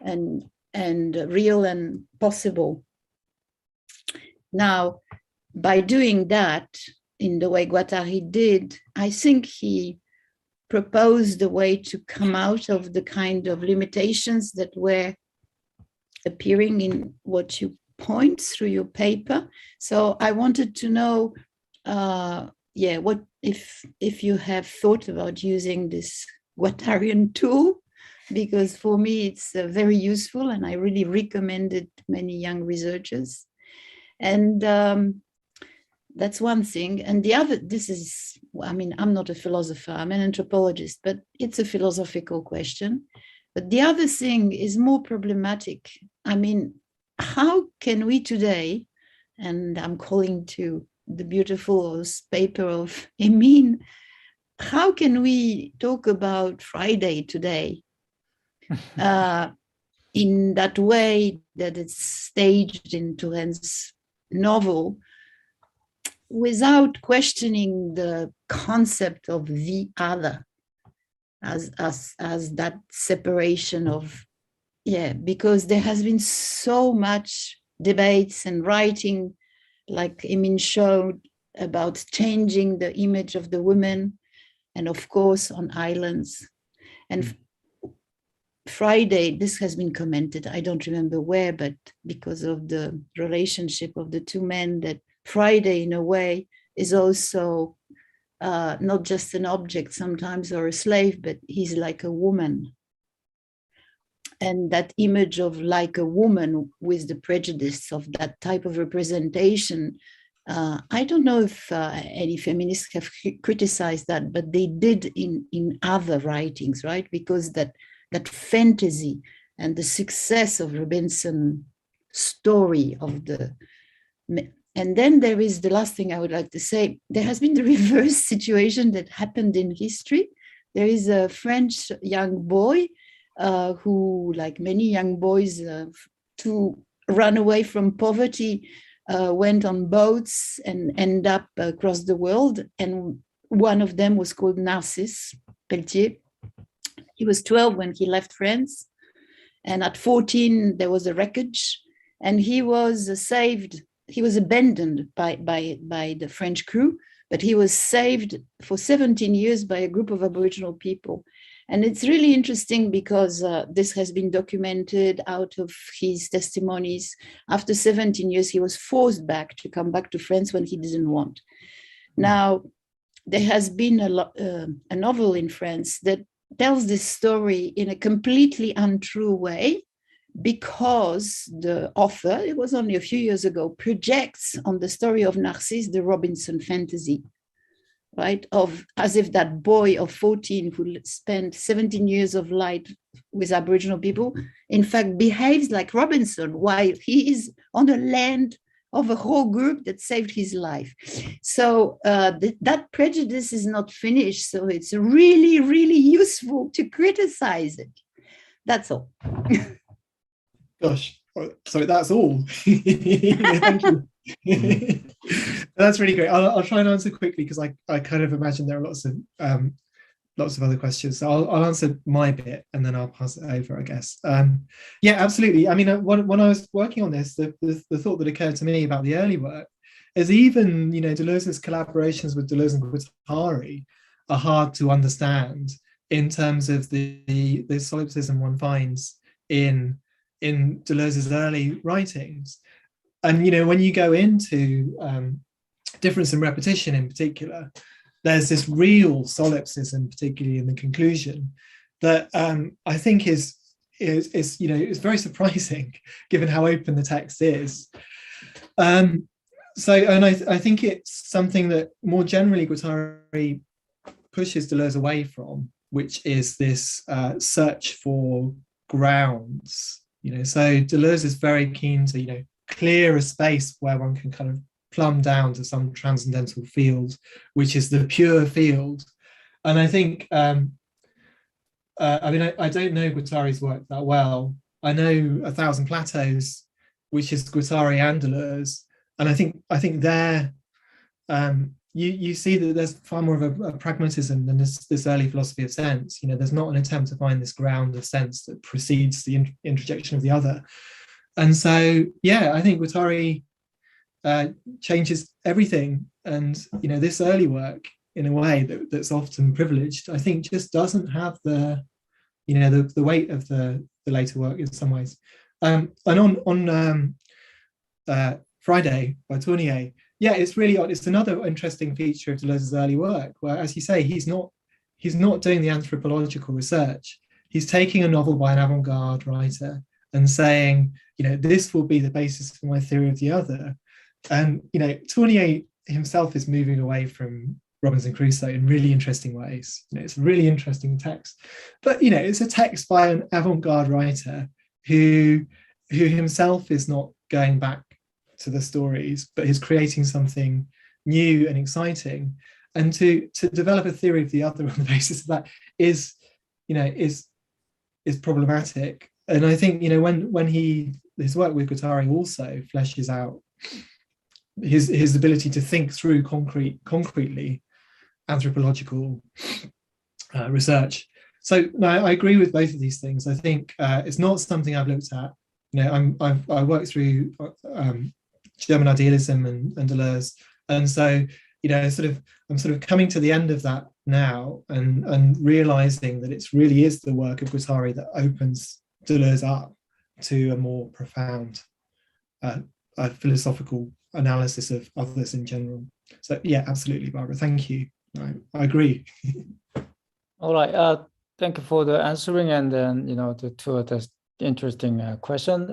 and real and possible. Now, by doing that, in the way Guattari did, I think he proposed a way to come out of the kind of limitations that were appearing in what you point through your paper. So I wanted to know, what if you have thought about using this Guattarian tool, because for me it's very useful and I really recommend it to many young researchers. And that's one thing. And the other, I'm not a philosopher, I'm an anthropologist, but it's a philosophical question. But the other thing is more problematic. How can we today, and I'm calling to the beautiful paper of Emin, how can we talk about Friday today in that way that it's staged in Turenne's novel, without questioning the concept of the other as that separation of, because there has been so much debates and writing, like Emin showed, about changing the image of the woman, and of course on islands. And Friday, this has been commented, I don't remember where, but because of the relationship of the two men, that Friday in a way is also not just an object sometimes or a slave, but he's like a woman. And that image of like a woman with the prejudice of that type of representation I don't know if any feminists have criticized that, but they did in other writings, right? Because that fantasy and the success of Robinson's story of the, and then there is the last thing I would like to say. There has been the reverse situation that happened in history. There is a French young boy who, like many young boys, to run away from poverty, went on boats and end up across the world. And one of them was called Narcisse Pelletier. He was 12 when he left France. And at 14, there was a wreckage and he was saved. He was abandoned by the French crew, but he was saved for 17 years by a group of Aboriginal people. And it's really interesting because this has been documented out of his testimonies. After 17 years, he was forced to come back to France when he didn't want. Now, there has been a novel in France that tells this story in a completely untrue way, because the author, it was only a few years ago, projects on the story of Narcisse the Robinson fantasy, right? As if that boy of 14 who spent 17 years of life with Aboriginal people, in fact, behaves like Robinson while he is on the land of a whole group that saved his life. So that prejudice is not finished. So it's really, really useful to criticize it. That's all. Gosh, sorry, that's all. Thank you. That's really great. I'll try and answer quickly because I kind of imagine there are lots of other questions. So I'll answer my bit and then I'll pass it over, I guess. Yeah, absolutely. I mean, when I was working on this, the thought that occurred to me about the early work is even, Deleuze's collaborations with Deleuze and Guattari are hard to understand in terms of the solipsism one finds in Deleuze's early writings. And, when you go into difference and repetition in particular, there's this real solipsism, particularly in the conclusion, that I think is very surprising given how open the text is. I think it's something that more generally Guattari pushes Deleuze away from, which is this search for grounds. So Deleuze is very keen to clear a space where one can kind of plumb down to some transcendental field, which is the pure field. And I think, I don't know Guattari's work that well. I know 1,000 Plateaus, which is Guattari and Deleuze. And I think there, you see that there's far more of a pragmatism than this early philosophy of sense. There's not an attempt to find this ground of sense that precedes the interjection of the other. And so, yeah, I think Guattari changes everything. And, this early work, in a way that's often privileged, I think just doesn't have the weight of the later work in some ways. And on Friday by Tournier, yeah, it's really odd. It's another interesting feature of Deleuze's early work, where, as you say, he's not doing the anthropological research. He's taking a novel by an avant-garde writer and saying, this will be the basis for my theory of the other. And, Tournier himself is moving away from Robinson Crusoe in really interesting ways. It's a really interesting text. But, it's a text by an avant-garde writer who himself is not going back to the stories, but is creating something new and exciting. And to develop a theory of the other on the basis of that is problematic. And I think, when his work with Guattari also fleshes out his ability to think through concretely anthropological research. So no, I agree with both of these things. I think it's not something I've looked at. I work through German idealism and Deleuze, and so I'm sort of coming to the end of that now, and realizing that it really is the work of Guattari that opens Deleuze up to a more profound philosophical analysis of others in general. So yeah, absolutely, Barbara. Thank you. I agree. All right. Thank you for the answering, and then the interesting question.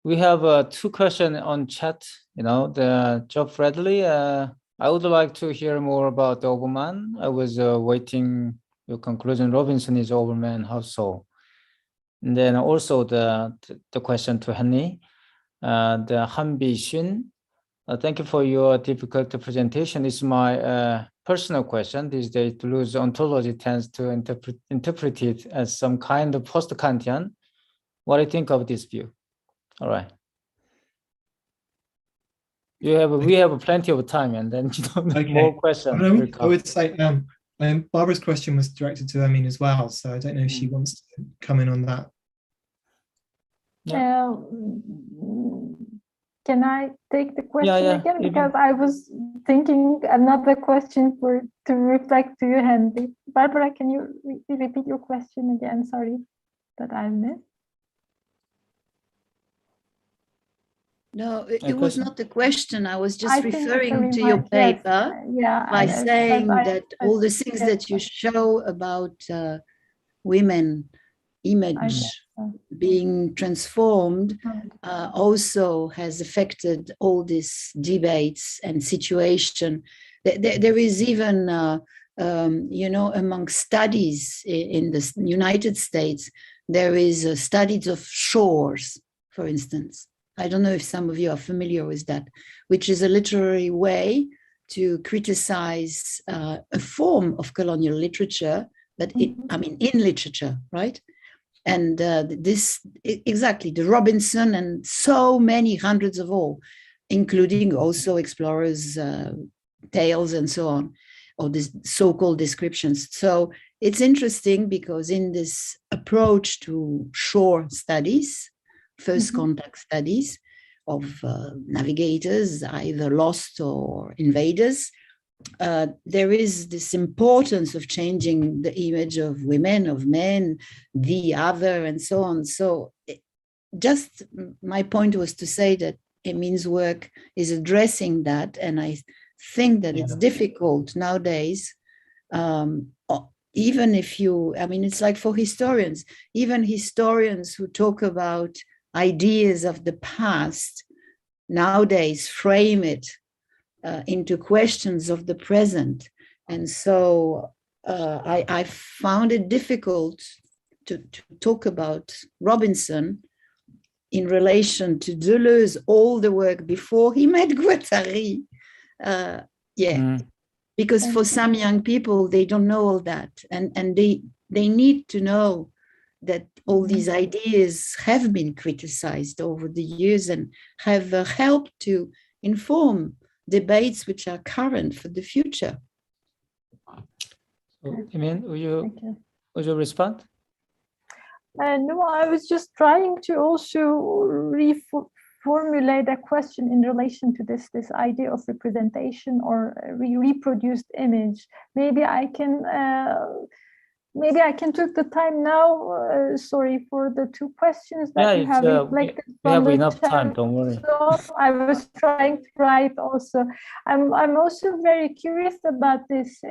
we have 2 questions on chat. The Job Bradley. I would like to hear more about the Overman. I was waiting your conclusion. Robinson is Overman. How so? And then also the question to Henry, the Hanbi Shin. Thank you for your difficult presentation. It's my personal question. These days, Deleuze ontology tends to interpret it as some kind of post-Kantian. What do you think of this view? All right. We have plenty of time, and then more questions. I would say Barbara's question was directed to Amin as well, so I don't know if she wants to come in on that. Can I take the question again? Even. Because I was thinking another question to reflect to you, Henry. Barbara, can you repeat your question again? Sorry that I missed. No, it was not the question. I was just referring to your yes, paper by saying that all the things that you show about women image being transformed also has affected all these debates and situation. There is even, among studies in the United States, there is studies of shores, for instance. I don't know if some of you are familiar with that, which is a literary way to criticize a form of colonial literature, but in literature, right? And this, exactly, the Robinson and so many hundreds of all, including also explorers' tales and so on, or these so-called descriptions. So it's interesting because in this approach to shore studies, first contact studies of navigators, either lost or invaders, there is this importance of changing the image of women, of men, the other, and so on. So just my point was to say that Emin's work is addressing that, and I think that it's difficult nowadays, even if you, it's like for historians, even historians who talk about ideas of the past nowadays frame it into questions of the present. And so I found it difficult to talk about Robinson in relation to Deleuze, all the work before he met Guattari. Because for some young people, they don't know all that. And they need to know that all these ideas have been criticized over the years and have helped to inform debates which are current for the future. So, Emin, would you respond? No, I was just trying to also reformulate a question in relation to this idea of representation or reproduced image. Maybe I can take the time now. Sorry for the 2 questions that you have reflected. We have enough time, don't worry. So I was trying to write also. I'm also very curious about this,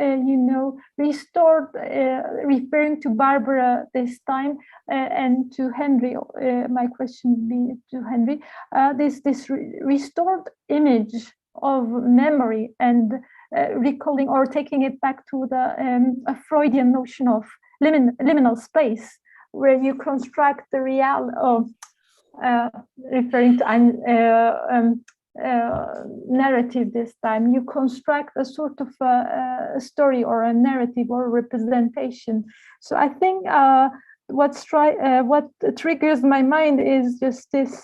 restored, referring to Barbara this time, and to Henry. My question would be to Henry. This restored image of memory and recalling or taking it back to the Freudian notion of liminal space, where you construct the real, referring to narrative this time, you construct a sort of a story or a narrative or a representation. So I think what triggers my mind is just this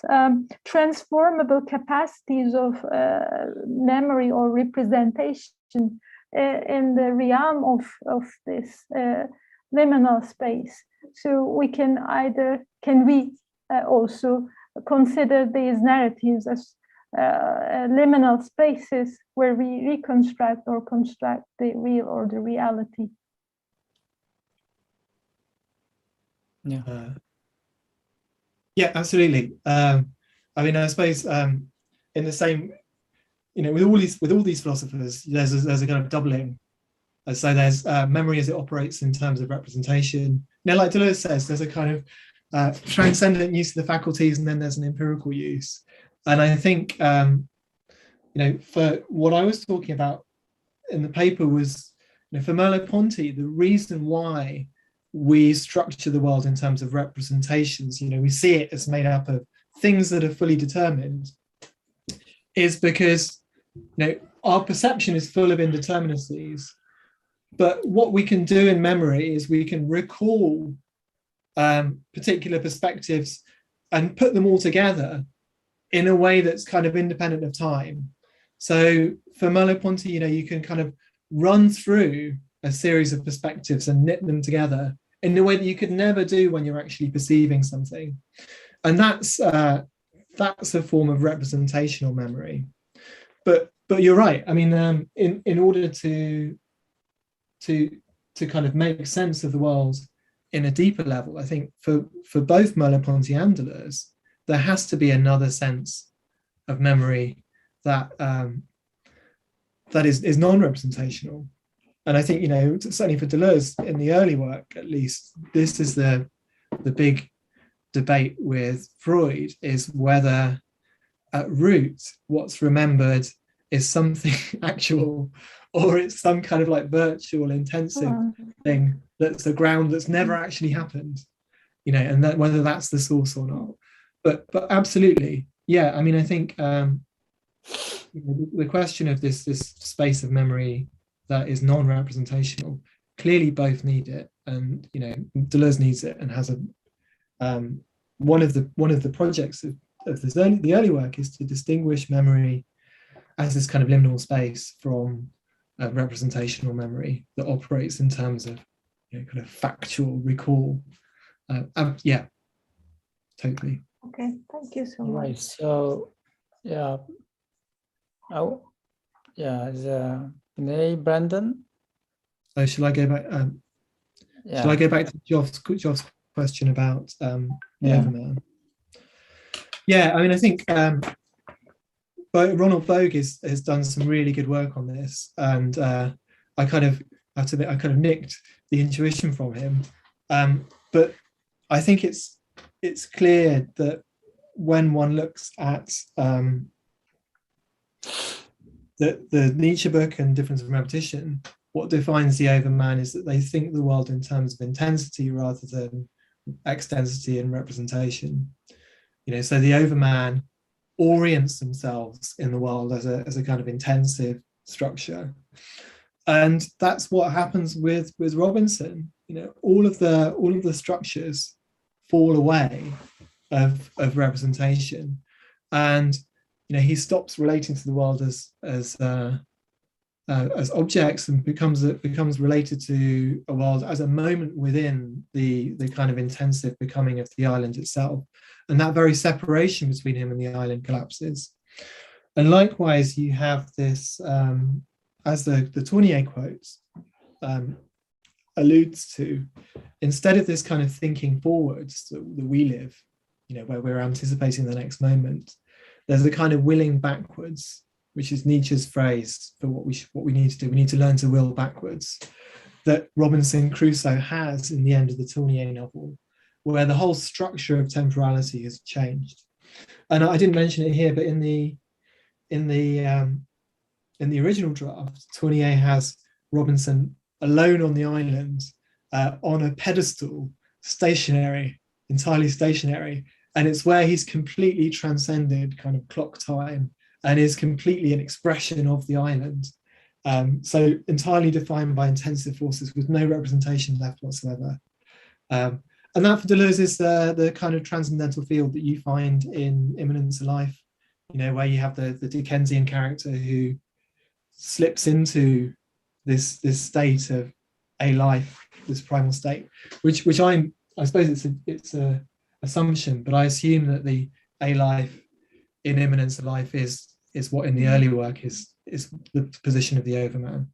transformable capacities of memory or representation in the realm of this liminal space. So we can also consider these narratives as liminal spaces where we reconstruct or construct the real or the reality. Yeah, absolutely. I suppose in the same, with all these philosophers, there's a kind of doubling. So there's memory as it operates in terms of representation. Like Deleuze says, there's a kind of transcendent use of the faculties, and then there's an empirical use. And I think, for what I was talking about in the paper was, for Merleau-Ponty, the reason why we structure the world in terms of representations, we see it as made up of things that are fully determined, is because, our perception is full of indeterminacies. But what we can do in memory is we can recall particular perspectives and put them all together in a way that's kind of independent of time. So for Merleau-Ponty, you can kind of run through a series of perspectives and knit them together in a way that you could never do when you're actually perceiving something. And that's a form of representational memory. But you're right. I mean, in order to kind of make sense of the world in a deeper level, I think for both Merleau-Ponty and Deleuze, there has to be another sense of memory that is non-representational. And I think, certainly for Deleuze, in the early work at least, this is the big debate with Freud, is whether at root what's remembered is something actual, or it's some kind of like virtual intensive thing that's a ground that's never actually happened, and that whether that's the source or not. But absolutely, yeah. I mean, I think the question of this space of memory that is non-representational, clearly both need it, and Deleuze needs it and has a one of the projects of the early work is to distinguish memory as this kind of liminal space from representational memory that operates in terms of kind of factual recall. Yeah, totally. Okay, thank you so much. Right. So, yeah. Oh, yeah. Is Brandon? So shall I go back? Yeah. Shall I go back to Geoff's question about the Overman? Yeah, I mean, I think Ronald Bogue has done some really good work on this, and I kind of nicked the intuition from him, but I think it's clear that when one looks at the Nietzsche book and Difference of Repetition, what defines the Overman is that they think the world in terms of intensity rather than extensity and representation. So the Overman orients themselves in the world as a kind of intensive structure, and that's what happens with Robinson. All of the structures fall away of representation, and he stops relating to the world as objects and becomes related to a world as a moment within the kind of intensive becoming of the island itself. And that very separation between him and the island collapses. And likewise, you have this, as the Tournier quotes alludes to, instead of this kind of thinking forwards that we live, where we're anticipating the next moment, there's a kind of willing backwards, which is Nietzsche's phrase for what we need to do. We need to learn to will backwards, that Robinson Crusoe has in the end of the Tournier novel, where the whole structure of temporality has changed. And I didn't mention it here, but in the original draft, Tournier has Robinson alone on the island, on a pedestal, stationary, entirely stationary, and it's where he's completely transcended kind of clock time and is completely an expression of the island. So entirely defined by intensive forces with no representation left whatsoever. And that for Deleuze is the kind of transcendental field that you find in Immanence of Life, where you have the Dickensian character who slips into this state of a life, this primal state, which I suppose it's a assumption, but I assume that the a life in Immanence of Life is what in the early work is the position of the Overman.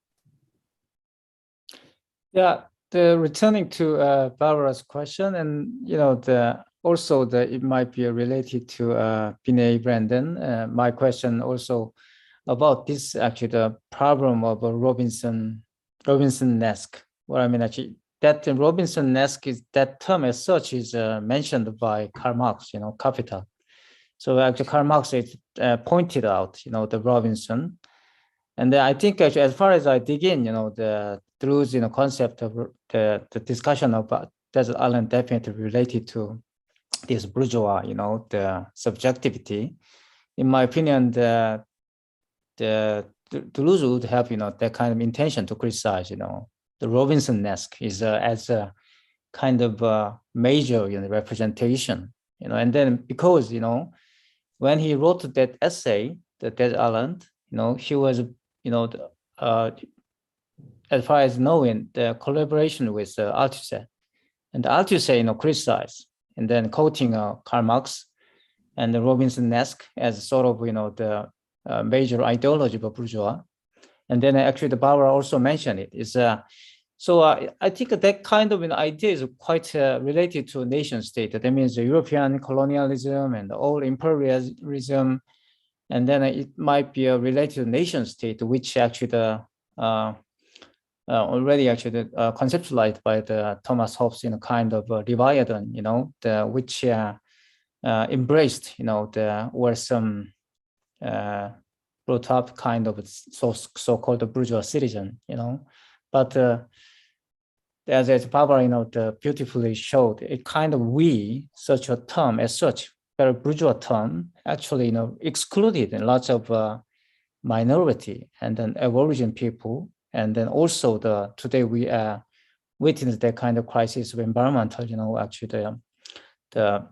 Yeah, returning to Barbara's question, and it might be related to Binet Brandon. My question also about this, actually, the problem of a Robinson-esque. Well, I mean, actually, that Robinson-esque is that term as such is mentioned by Karl Marx, Capital. So actually Karl Marx is pointed out, the Robinson. And I think actually, as far as I dig in, the Deleuze, concept of the discussion about desert island definitely related to this bourgeois, the subjectivity. In my opinion, the Deleuze would have, that kind of intention to criticize, the Robinson-esque is as a kind of major representation, and then because, when he wrote that essay, the Desert Island, he was, as far as knowing, the collaboration with Althusser, and Althusser, criticized, and then quoting Karl Marx and the Robinson-esque as sort of, the major ideology of bourgeois. And then actually the Barbara also mentioned it. So I think that kind of an idea is quite related to nation state. That means the European colonialism and all imperialism. And then it might be related to nation state, which actually already actually conceptualized by the Thomas Hobbes in a kind of Leviathan, which embraced, there were some brought up kind of so-called bourgeois citizen, but as Barbara, beautifully showed, it kind of such a term as such, very bourgeois term, actually, excluded lots of minority and then aboriginal people, and then also today we witness that kind of crisis of environmental, actually the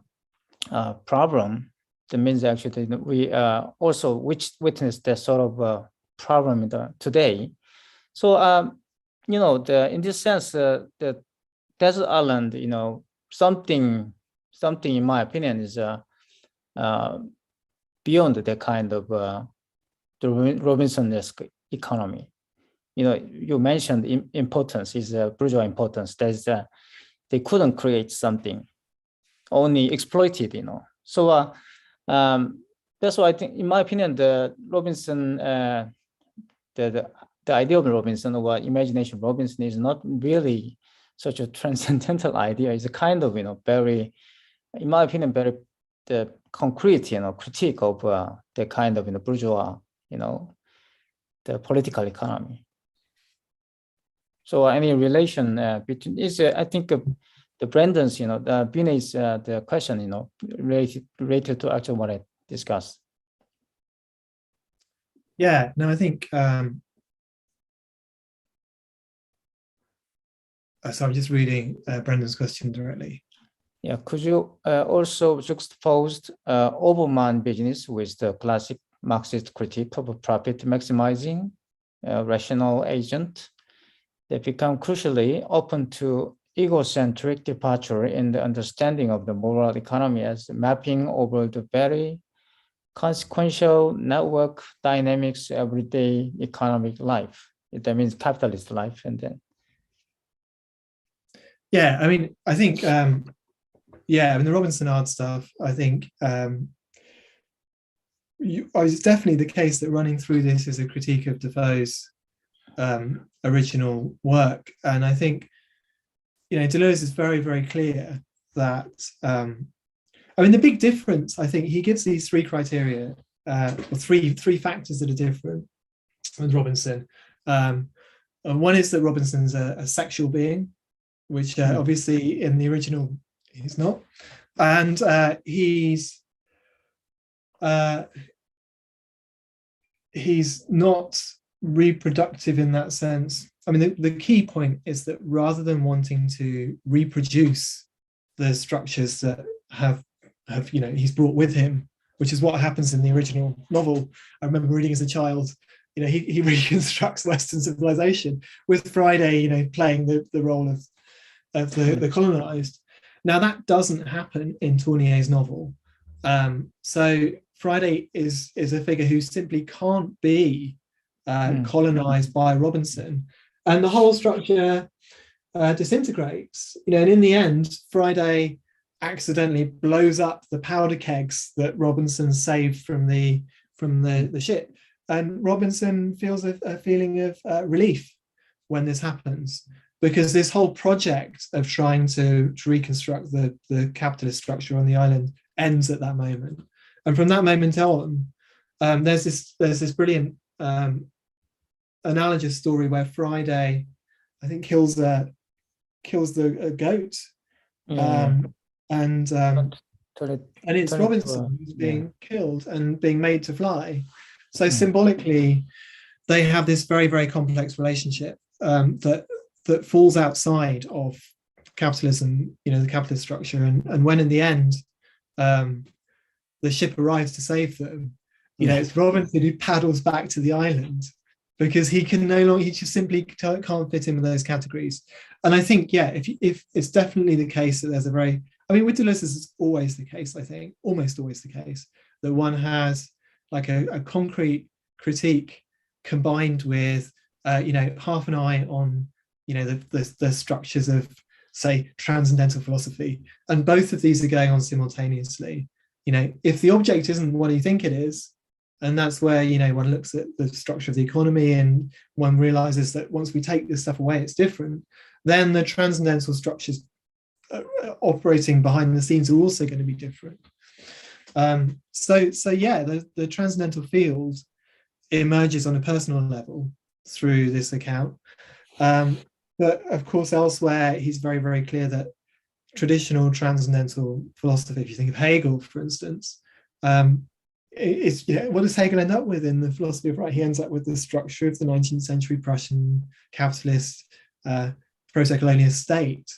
problem. That means actually we also witness that sort of problem today. So in this sense, the desert island, something in my opinion is beyond the kind of the Robinson-esque economy. You mentioned importance is bourgeois importance. There's they couldn't create something, only exploited. So that's why I think, in my opinion, the Robinson, the idea of Robinson or imagination Robinson is not really such a transcendental idea. It's a kind of, very, in my opinion, very the concrete, critique of the kind of, bourgeois, the political economy. So any relation between is, I think, the Brendan's, Binay's the question, related to actually what I discussed. Yeah, no, I think. So I'm just reading Brendan's question directly. Yeah, could you also juxtapose Obermann business with the classic Marxist critique of profit maximizing rational agent that become crucially open to egocentric departure in the understanding of the moral economy as mapping over the very consequential network dynamics everyday economic life. That means capitalist life, and then. Yeah, I mean, I think, the Robinson art stuff, I think it's definitely the case that running through this is a critique of Defoe's original work. And I think, Deleuze is very, very clear that, the big difference, I think he gives these three criteria, or three factors that are different with Robinson. And one is that Robinson's a sexual being, which obviously in the original he's not, and he's not reproductive in that sense. I mean, the key point is that rather than wanting to reproduce the structures that have he's brought with him, which is what happens in the original novel. I remember reading as a child. He reconstructs Western civilization with Friday, playing the role of the colonized. Now that doesn't happen in Tournier's novel. So Friday is a figure who simply can't be colonized by Robinson, and the whole structure disintegrates. And in the end, Friday accidentally blows up the powder kegs that Robinson saved from the ship, and Robinson feels a feeling of relief when this happens. because this whole project of trying to reconstruct the capitalist structure on the island ends at that moment. And from that moment on, there's this brilliant analogous story where Friday, I think, kills the goat, and it's Robinson who's being killed and being made to fly. So symbolically, they have this very, very complex relationship that falls outside of capitalism, the capitalist structure. And when in the end, the ship arrives to save them, it's Robinson who paddles back to the island because he just simply can't fit in with those categories. And I think, if it's definitely the case that there's with Deleuze, this is always the case, I think, almost always the case, that one has like a concrete critique combined with, half an eye on, the structures of, say, transcendental philosophy. And both of these are going on simultaneously. If the object isn't what you think it is, and that's where, one looks at the structure of the economy and one realizes that once we take this stuff away, it's different, then the transcendental structures operating behind the scenes are also going to be different. The transcendental field emerges on a personal level through this account. But of course, elsewhere, he's very, very clear that traditional transcendental philosophy, if you think of Hegel, for instance, what does Hegel end up with in the philosophy of right? He ends up with the structure of the 19th century Prussian capitalist proto-colonial state.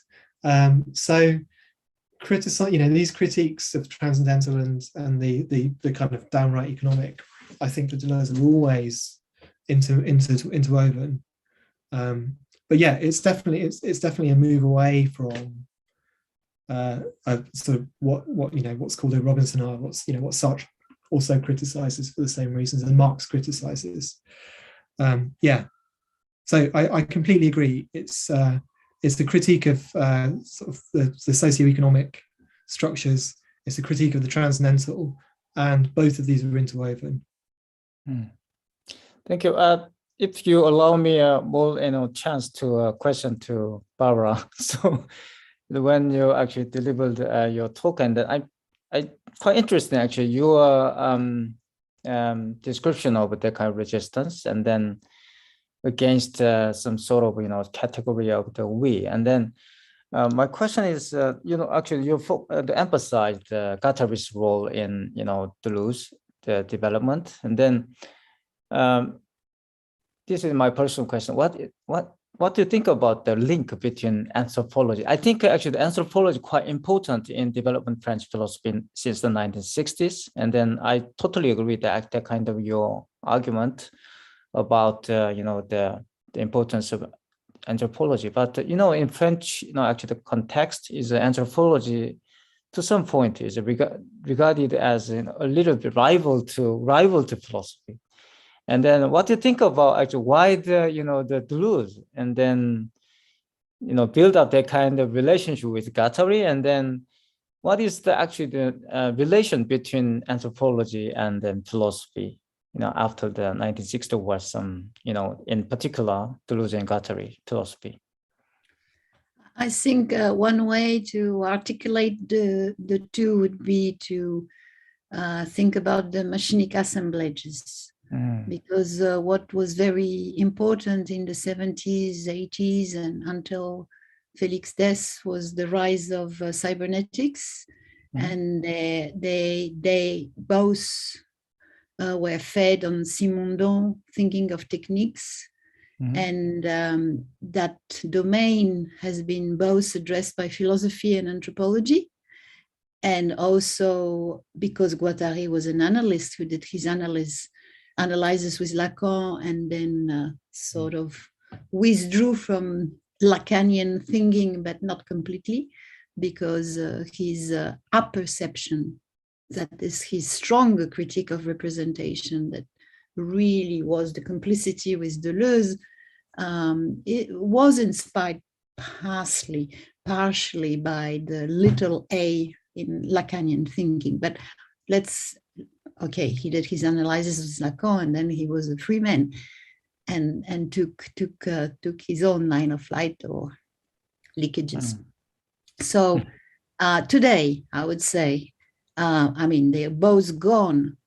So criticize, these critiques of transcendental and the kind of downright economic, I think that Deleuze are always interwoven. But it's definitely a move away from sort of what's called a Robinsonade, what Sartre also criticizes for the same reasons, and Marx criticizes. So I completely agree. It's the critique of sort of the socioeconomic structures. It's a critique of the transcendental, and both of these are interwoven. Thank you. If you allow me more chance to question to Barbara. So when you actually delivered your talk, and I quite interesting actually your description of the kind of resistance, and then against some sort of category of the we. And then my question is actually you emphasized Guattari's role in Deleuze, the development, and then this is my personal question. What do you think about the link between anthropology? I think actually the anthropology is quite important in development French philosophy since the 1960s. And then I totally agree that kind of your argument about the importance of anthropology. But in French, actually the context is anthropology to some point is regarded as a little bit rival to philosophy. And then what do you think about actually why the Deleuze and then build up that kind of relationship with Guattari, and then what is the relation between anthropology and then philosophy after the 1960s was some in particular Deleuze and Guattari philosophy? I think one way to articulate the two would be to think about the machinic assemblages. Because what was very important in the 70s, 80s, and until Félix's death was the rise of cybernetics, and they both were fed on Simondon thinking of techniques, and that domain has been both addressed by philosophy and anthropology, and also because Guattari was an analyst who did his analysis with Lacan, and then sort of withdrew from Lacanian thinking, but not completely, because his apperception, that is his stronger critique of representation, that really was the complicity with Deleuze, it was inspired partially by the little a in Lacanian thinking. But he did his analysis with Lacan, and then he was a free man. and took his own line of flight or leakages. So today, I would say, I mean, they're both gone.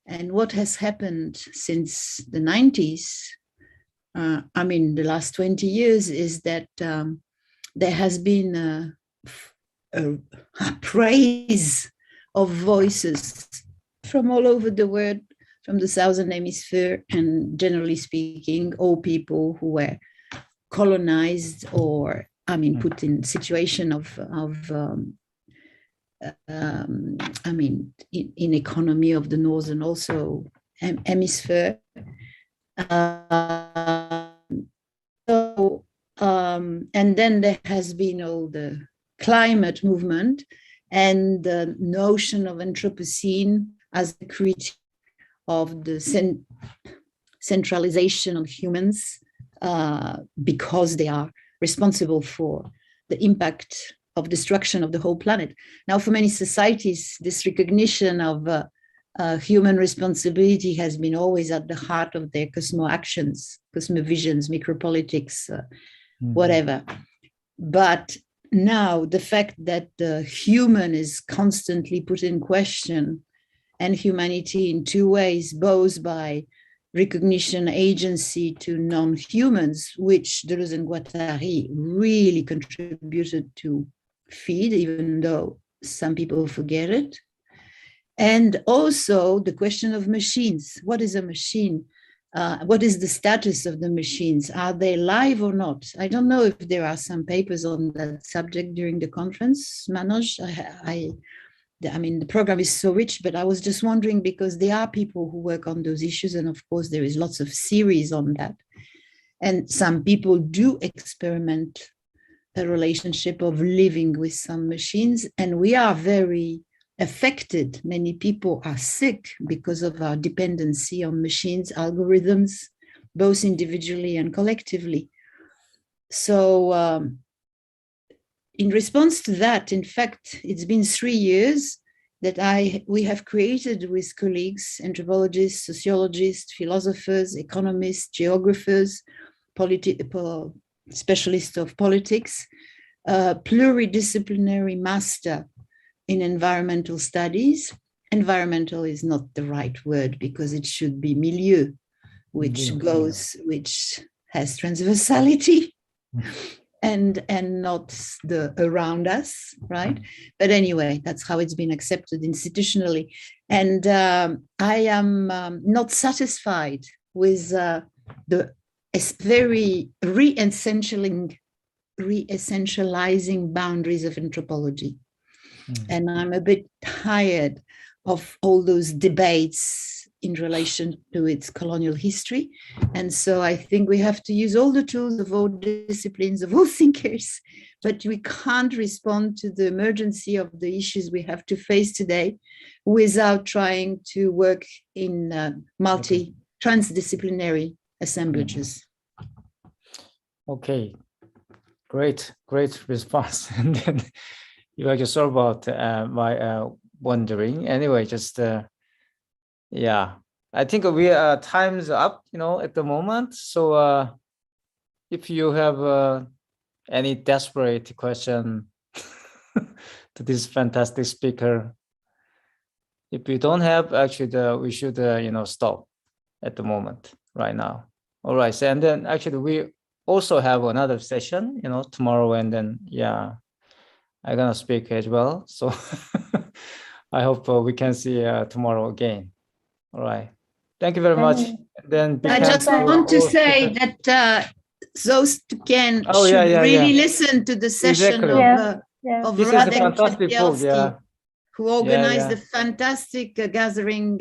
And what has happened since the 90s, I mean, the last 20 years, is that there has been a praise of voices from all over the world, from the Southern Hemisphere, and generally speaking, all people who were colonized or, I mean, put in situation of I mean, in economy of the Northern also hemisphere. And then there has been all the climate movement and the notion of Anthropocene as the critique of the centralization of humans because they are responsible for the impact of destruction of the whole planet. Now, for many societies, this recognition of human responsibility has been always at the heart of their cosmo-actions, cosmovisions, micropolitics, whatever. But now the fact that the human is constantly put in question, and humanity in two ways, both by recognition agency to non-humans, which Deleuze and Guattari really contributed to feed, even though some people forget it. And also the question of machines. What is a machine? What is the status of the machines? Are they live or not? I don't know if there are some papers on that subject during the conference, Manoj. I mean, the program is so rich, but I was just wondering because there are people who work on those issues. And of course, there is lots of series on that. And some people do experiment a relationship of living with some machines. And we are very affected. Many people are sick because of our dependency on machines, algorithms, both individually and collectively. So in response to that, in fact, it's been 3 years that we have created with colleagues, anthropologists, sociologists, philosophers, economists, geographers, specialists of politics, pluridisciplinary master in environmental studies. Environmental is not the right word because it should be milieu, which has transversality and not the around us, right? But anyway, that's how it's been accepted institutionally. And I am not satisfied with the very re-essentializing boundaries of anthropology. And I'm a bit tired of all those debates in relation to its colonial history. And so I think we have to use all the tools of all disciplines, of all thinkers, but we can't respond to the emergency of the issues we have to face today without trying to work in transdisciplinary assemblages. Okay, great response. And then you actually sort about my wondering. Anyway, just yeah, I think we time's up, at the moment. So if you have any desperate question to this fantastic speaker, if you don't have, actually, we should stop at the moment right now. All right. So, and then actually we also have another session, tomorrow, and then I'm gonna speak as well. So I hope we can see tomorrow again. All right. Thank you very much. Then I just want to say that those who can should really listen to the session of Radek Kierkegaard, who organized the fantastic gathering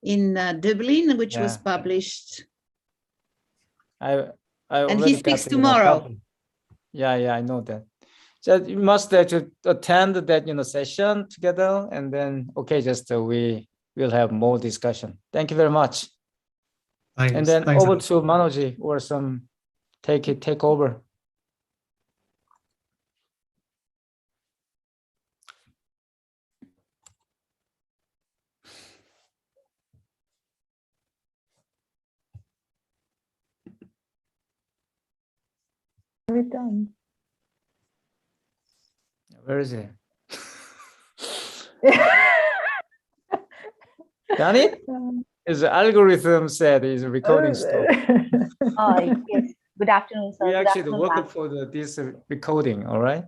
in Dublin, which was published. And he speaks tomorrow. I know that. So you must attend that session together, and then we will have more discussion. Thank you very much. Thanks. And then over to Manoji or some take over. we done? Where is it? Done it? Is the algorithm said is recording stop. Yes. Good afternoon, sir. We Good actually afternoon, work ma'am. for this recording, all right?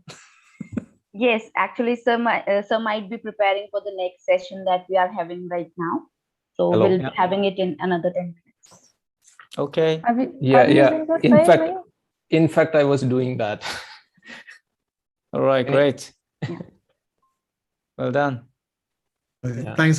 Yes, actually, sir might be preparing for the next session that we are having right now. So Hello. we'll be having it in another 10 minutes. Okay. Are we Yeah, using the in same fact, link? in fact, I was doing that. All right, great. Yeah. Well done. Yeah. Thanks.